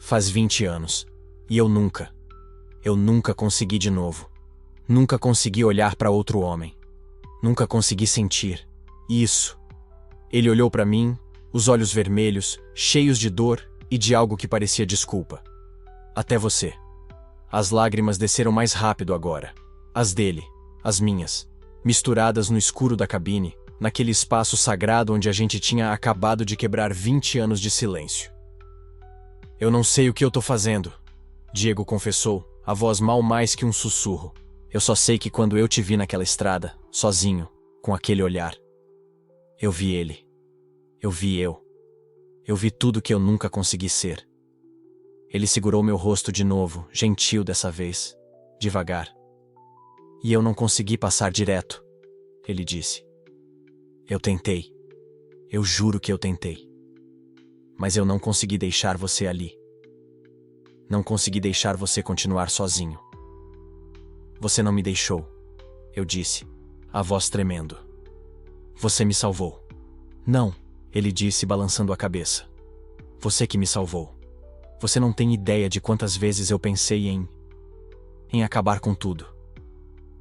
Faz 20 anos. E eu nunca consegui de novo. Nunca consegui olhar para outro homem. Nunca consegui sentir isso. Ele olhou para mim, os olhos vermelhos, cheios de dor e de algo que parecia desculpa. Até você. As lágrimas desceram mais rápido agora. As dele, as minhas, misturadas no escuro da cabine, naquele espaço sagrado onde a gente tinha acabado de quebrar 20 anos de silêncio. Eu não sei o que eu tô fazendo, Diego confessou, a voz mal mais que um sussurro. Eu só sei que quando eu te vi naquela estrada, sozinho, com aquele olhar, eu vi ele. Eu vi eu. Eu vi tudo que eu nunca consegui ser. Ele segurou meu rosto de novo, gentil dessa vez, devagar. E eu não consegui passar direto, ele disse. Eu tentei. Eu juro que eu tentei. Mas eu não consegui deixar você ali. Não consegui deixar você continuar sozinho. Você não me deixou, eu disse, a voz tremendo. Você me salvou. Não, ele disse balançando a cabeça. Você que me salvou. Você não tem ideia de quantas vezes eu pensei em acabar com tudo.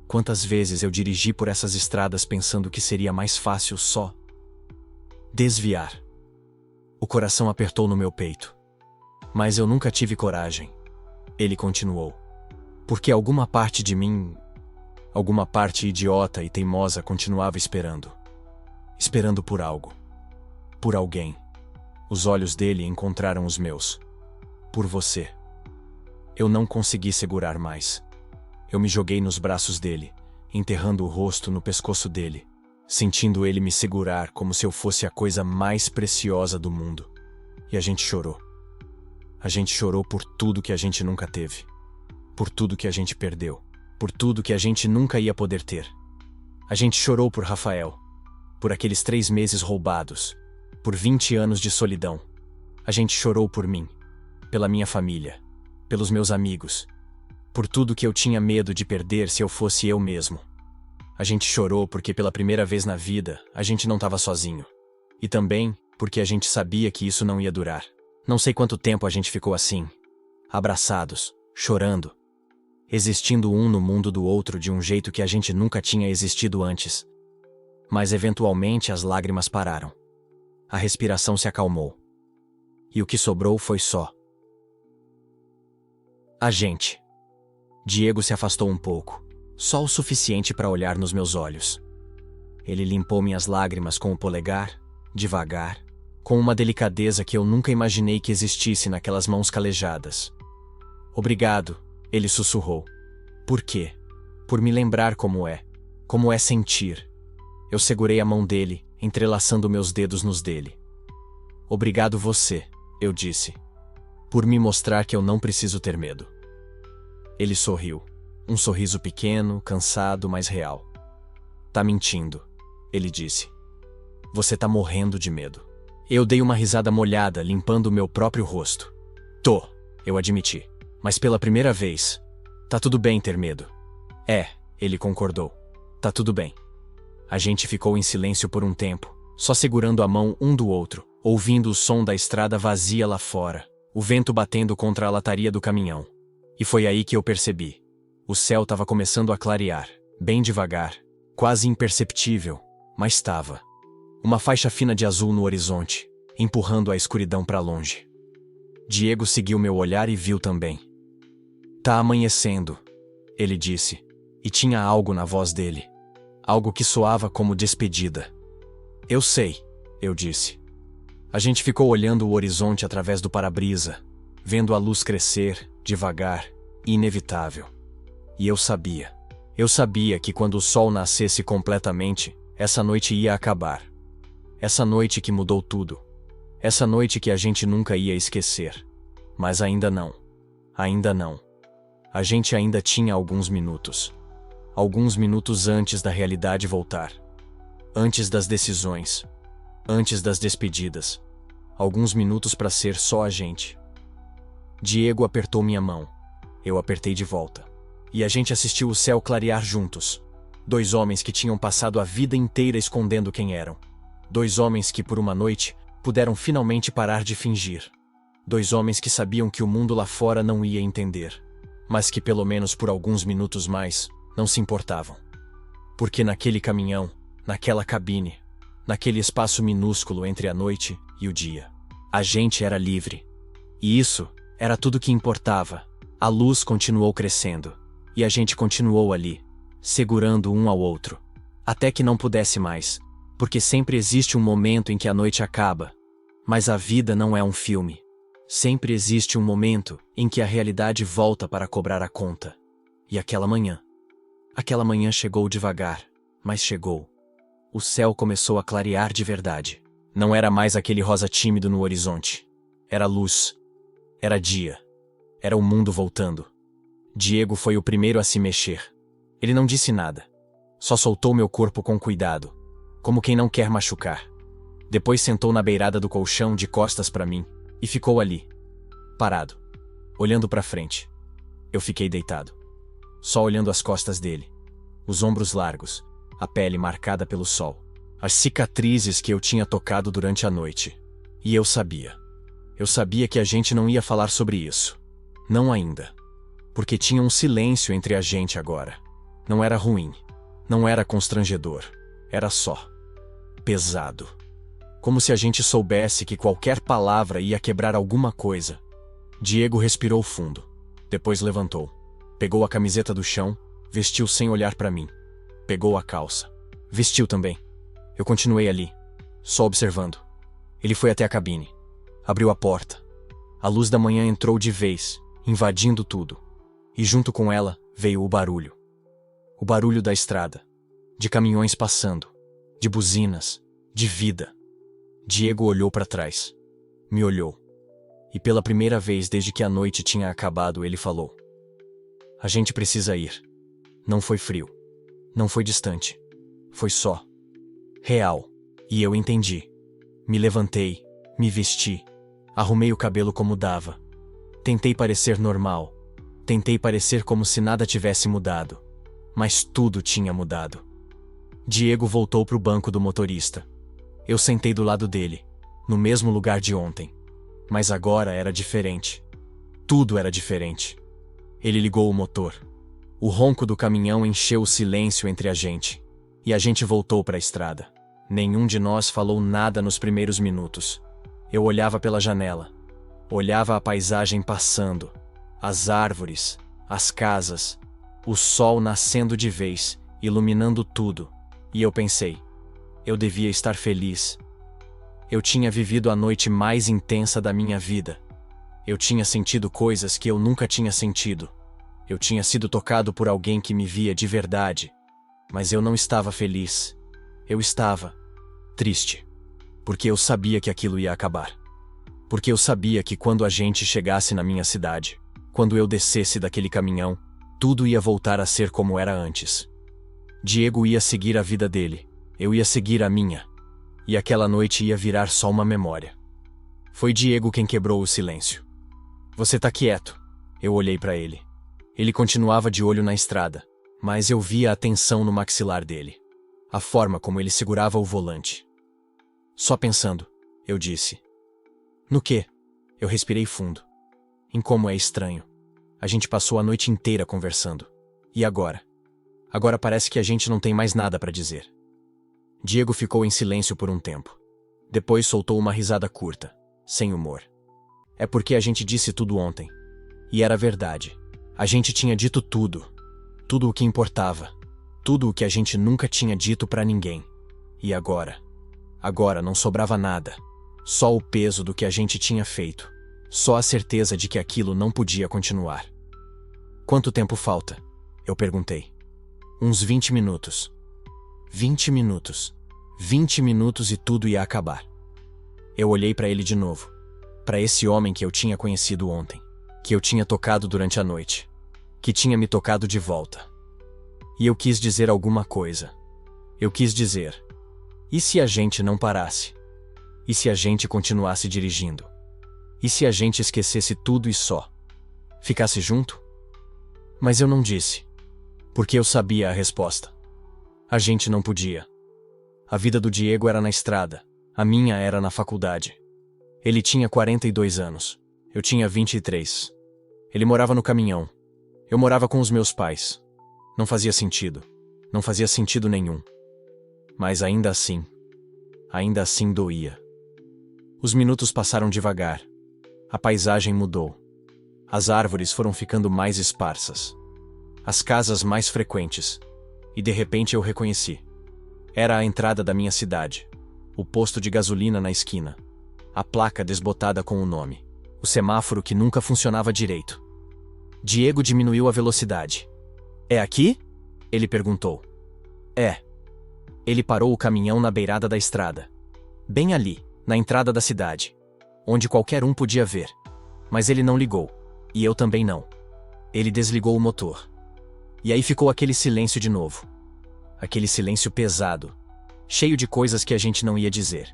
Quantas vezes eu dirigi por essas estradas pensando que seria mais fácil só desviar. O coração apertou no meu peito. Mas eu nunca tive coragem. Ele continuou. Porque alguma parte de mim, alguma parte idiota e teimosa continuava esperando. Esperando por algo. Por alguém. Os olhos dele encontraram os meus. Por você. Eu não consegui segurar mais. Eu me joguei nos braços dele, enterrando o rosto no pescoço dele, sentindo ele me segurar como se eu fosse a coisa mais preciosa do mundo. E a gente chorou. A gente chorou por tudo que a gente nunca teve. Por tudo que a gente perdeu. Por tudo que a gente nunca ia poder ter. A gente chorou por Rafael. Por aqueles 3 meses roubados. Por 20 anos de solidão. A gente chorou por mim. Pela minha família. Pelos meus amigos. Por tudo que eu tinha medo de perder se eu fosse eu mesmo. A gente chorou porque pela primeira vez na vida a gente não estava sozinho. E também porque a gente sabia que isso não ia durar. Não sei quanto tempo a gente ficou assim. Abraçados, chorando. Existindo um no mundo do outro de um jeito que a gente nunca tinha existido antes. Mas eventualmente as lágrimas pararam. A respiração se acalmou. E o que sobrou foi só a gente. Diego se afastou um pouco, só o suficiente para olhar nos meus olhos. Ele limpou minhas lágrimas com o polegar, devagar, com uma delicadeza que eu nunca imaginei que existisse naquelas mãos calejadas. Obrigado, ele sussurrou. Por quê? Por me lembrar como é sentir. Eu segurei a mão dele, entrelaçando meus dedos nos dele. Obrigado você, eu disse. Por me mostrar que eu não preciso ter medo. Ele sorriu. Um sorriso pequeno, cansado, mas real. Tá mentindo, ele disse. Você tá morrendo de medo. Eu dei uma risada molhada, limpando o meu próprio rosto. Tô, eu admiti. Mas pela primeira vez. Tá tudo bem ter medo. É, ele concordou. Tá tudo bem. A gente ficou em silêncio por um tempo, só segurando a mão um do outro, ouvindo o som da estrada vazia lá fora, o vento batendo contra a lataria do caminhão. E foi aí que eu percebi. O céu estava começando a clarear, bem devagar, quase imperceptível, mas estava. Uma faixa fina de azul no horizonte, empurrando a escuridão para longe. Diego seguiu meu olhar e viu também. Tá amanhecendo, ele disse, e tinha algo na voz dele. Algo que soava como despedida. Eu sei, eu disse. A gente ficou olhando o horizonte através do para-brisa, vendo a luz crescer, devagar, inevitável. E eu sabia que quando o sol nascesse completamente, essa noite ia acabar. Essa noite que mudou tudo. Essa noite que a gente nunca ia esquecer. Mas ainda não. Ainda não. A gente ainda tinha alguns minutos. Alguns minutos antes da realidade voltar. Antes das decisões. Antes das despedidas. Alguns minutos para ser só a gente. Diego apertou minha mão. Eu apertei de volta. E a gente assistiu o céu clarear juntos. 2 homens que tinham passado a vida inteira escondendo quem eram. 2 homens que, por uma noite, puderam finalmente parar de fingir. 2 homens que sabiam que o mundo lá fora não ia entender. Mas que, pelo menos por alguns minutos mais, não se importavam. Porque naquele caminhão, naquela cabine, naquele espaço minúsculo entre a noite e o dia, a gente era livre. E isso era tudo que importava. A luz continuou crescendo, e a gente continuou ali, segurando um ao outro, até que não pudesse mais, porque sempre existe um momento em que a noite acaba, mas a vida não é um filme. Sempre existe um momento em que a realidade volta para cobrar a conta. E aquela manhã chegou devagar, mas chegou. O céu começou a clarear de verdade. Não era mais aquele rosa tímido no horizonte. Era luz. Era dia. Era o mundo voltando. Diego foi o primeiro a se mexer. Ele não disse nada. Só soltou meu corpo com cuidado, como quem não quer machucar. Depois sentou na beirada do colchão de costas para mim e ficou ali, parado, olhando para frente. Eu fiquei deitado, só olhando as costas dele, os ombros largos, a pele marcada pelo sol, as cicatrizes que eu tinha tocado durante a noite. E eu sabia que a gente não ia falar sobre isso. Não ainda. Porque tinha um silêncio entre a gente agora. Não era ruim. Não era constrangedor. Era só pesado. Como se a gente soubesse que qualquer palavra ia quebrar alguma coisa. Diego respirou fundo. Depois levantou. Pegou a camiseta do chão, vestiu sem olhar para mim. Pegou a calça. Vestiu também. Eu continuei ali, só observando. Ele foi até a cabine. Abriu a porta. A luz da manhã entrou de vez, invadindo tudo. E junto com ela veio o barulho. O barulho da estrada. De caminhões passando. De buzinas. De vida. Diego olhou para trás. Me olhou. E pela primeira vez desde que a noite tinha acabado, ele falou: "A gente precisa ir." Não foi frio. Não foi distante. Foi só real. E eu entendi. Me levantei, me vesti, arrumei o cabelo como dava. Tentei parecer normal. Tentei parecer como se nada tivesse mudado. Mas tudo tinha mudado. Diego voltou pro banco do motorista. Eu sentei do lado dele, no mesmo lugar de ontem. Mas agora era diferente. Tudo era diferente. Ele ligou o motor. O ronco do caminhão encheu o silêncio entre a gente. E a gente voltou para a estrada. Nenhum de nós falou nada nos primeiros minutos. Eu olhava pela janela. Olhava a paisagem passando. As árvores, as casas, o sol nascendo de vez, iluminando tudo. E eu pensei, eu devia estar feliz. Eu tinha vivido a noite mais intensa da minha vida. Eu tinha sentido coisas que eu nunca tinha sentido. Eu tinha sido tocado por alguém que me via de verdade. Mas eu não estava feliz. Eu estava triste. Porque eu sabia que aquilo ia acabar. Porque eu sabia que quando a gente chegasse na minha cidade, quando eu descesse daquele caminhão, tudo ia voltar a ser como era antes. Diego ia seguir a vida dele. Eu ia seguir a minha. E aquela noite ia virar só uma memória. Foi Diego quem quebrou o silêncio. "Você tá quieto." Eu olhei para ele. Ele continuava de olho na estrada, mas eu via a tensão no maxilar dele. A forma como ele segurava o volante. "Só pensando," eu disse. "No quê?" Eu respirei fundo. "Em como é estranho. A gente passou a noite inteira conversando. E agora? Agora parece que a gente não tem mais nada para dizer." Diego ficou em silêncio por um tempo. Depois soltou uma risada curta, sem humor. "É porque a gente disse tudo ontem. E era verdade. A gente tinha dito tudo. Tudo o que importava. Tudo o que a gente nunca tinha dito pra ninguém. E agora? Agora não sobrava nada. Só o peso do que a gente tinha feito. Só a certeza de que aquilo não podia continuar." "Quanto tempo falta?" eu perguntei. "Uns 20 minutos." 20 minutos. 20 minutos e tudo ia acabar. Eu olhei para ele de novo. Para esse homem que eu tinha conhecido ontem. Que eu tinha tocado durante a noite. Que tinha me tocado de volta. E eu quis dizer alguma coisa. Eu quis dizer: e se a gente não parasse? E se a gente continuasse dirigindo? E se a gente esquecesse tudo e só ficasse junto? Mas eu não disse. Porque eu sabia a resposta. A gente não podia. A vida do Diego era na estrada. A minha era na faculdade. Ele tinha 42 anos. Eu tinha 23. Ele morava no caminhão. Eu morava com os meus pais. Não fazia sentido. Não fazia sentido nenhum. Mas ainda assim doía. Os minutos passaram devagar. A paisagem mudou. As árvores foram ficando mais esparsas. As casas mais frequentes. E de repente eu reconheci. Era a entrada da minha cidade. O posto de gasolina na esquina. A placa desbotada com o nome. O semáforo que nunca funcionava direito. Diego diminuiu a velocidade. "É aqui?" ele perguntou. "É." Ele parou o caminhão na beirada da estrada. Bem ali, na entrada da cidade. Onde qualquer um podia ver. Mas ele não ligou. E eu também não. Ele desligou o motor. E aí ficou aquele silêncio de novo. Aquele silêncio pesado. Cheio de coisas que a gente não ia dizer.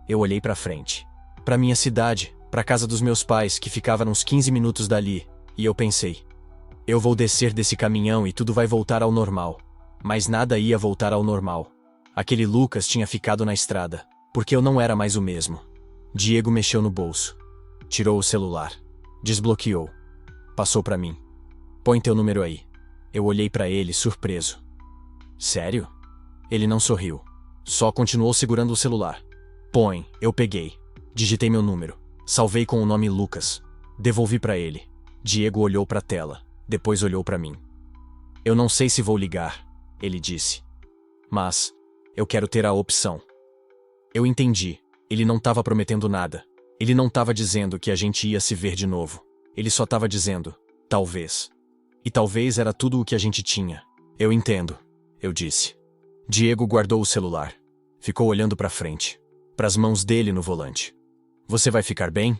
Eu olhei pra frente. Pra minha cidade, pra casa dos meus pais, que ficava uns 15 minutos dali. E eu pensei. Eu vou descer desse caminhão e tudo vai voltar ao normal. Mas nada ia voltar ao normal. Aquele Lucas tinha ficado na estrada. Porque eu não era mais o mesmo. Diego mexeu no bolso. Tirou o celular. Desbloqueou. Passou pra mim. "Põe teu número aí." Eu olhei pra ele, surpreso. "Sério?" Ele não sorriu. Só continuou segurando o celular. "Põe." Eu peguei. Digitei meu número. Salvei com o nome Lucas. Devolvi pra ele. Diego olhou pra tela. Depois olhou pra mim. "Eu não sei se vou ligar," ele disse. "Mas eu quero ter a opção." Eu entendi. Ele não estava prometendo nada. Ele não estava dizendo que a gente ia se ver de novo. Ele só estava dizendo, talvez. E talvez era tudo o que a gente tinha. "Eu entendo," eu disse. Diego guardou o celular. Ficou olhando para frente. Para as mãos dele no volante. "Você vai ficar bem?"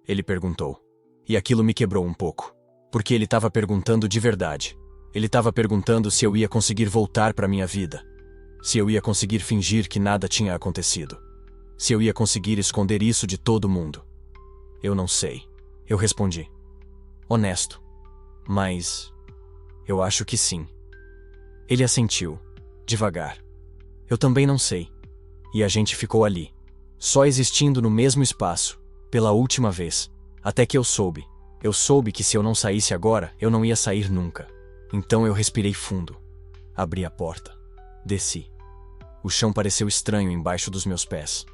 ele perguntou. E aquilo me quebrou um pouco. Porque ele estava perguntando de verdade. Ele estava perguntando se eu ia conseguir voltar para minha vida. Se eu ia conseguir fingir que nada tinha acontecido. Se eu ia conseguir esconder isso de todo mundo. "Eu não sei," eu respondi. Honesto. "Mas eu acho que sim." Ele assentiu, devagar. "Eu também não sei." E a gente ficou ali, só existindo no mesmo espaço, pela última vez, até que eu soube. Eu soube que se eu não saísse agora, eu não ia sair nunca. Então eu respirei fundo. Abri a porta. Desci. O chão pareceu estranho embaixo dos meus pés.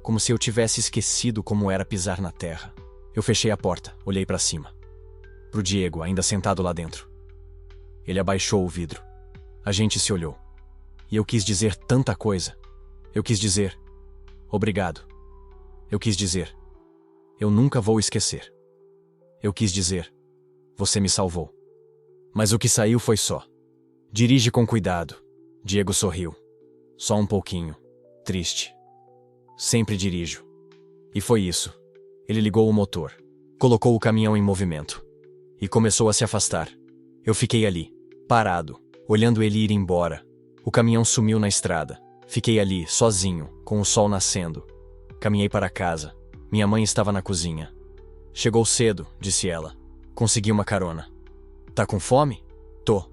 Como se eu tivesse esquecido como era pisar na terra. Eu fechei a porta, olhei para cima. Pro Diego, ainda sentado lá dentro. Ele abaixou o vidro. A gente se olhou. E eu quis dizer tanta coisa. Eu quis dizer, obrigado. Eu quis dizer, eu nunca vou esquecer. Eu quis dizer, você me salvou. Mas o que saiu foi só. Dirige com cuidado. Diego sorriu. Só um pouquinho. Triste. Sempre dirijo. E foi isso. Ele ligou o motor. Colocou o caminhão em movimento. E começou a se afastar. Eu fiquei ali, parado, olhando ele ir embora. O caminhão sumiu na estrada. Fiquei ali, sozinho, com o sol nascendo. Caminhei para casa. Minha mãe estava na cozinha. Chegou cedo, disse ela. Consegui uma carona. Tá com fome? Tô.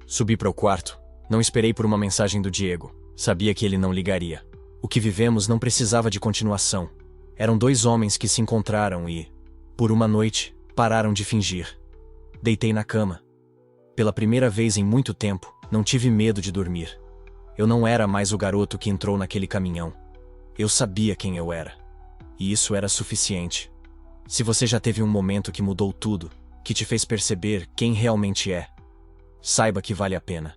Subi para o quarto. Não esperei por uma mensagem do Diego. Sabia que ele não ligaria. O que vivemos não precisava de continuação. Eram dois homens que se encontraram e, por uma noite, pararam de fingir. Deitei na cama. Pela primeira vez em muito tempo, não tive medo de dormir. Eu não era mais o garoto que entrou naquele caminhão. Eu sabia quem eu era. E isso era suficiente. Se você já teve um momento que mudou tudo, que te fez perceber quem realmente é, saiba que vale a pena.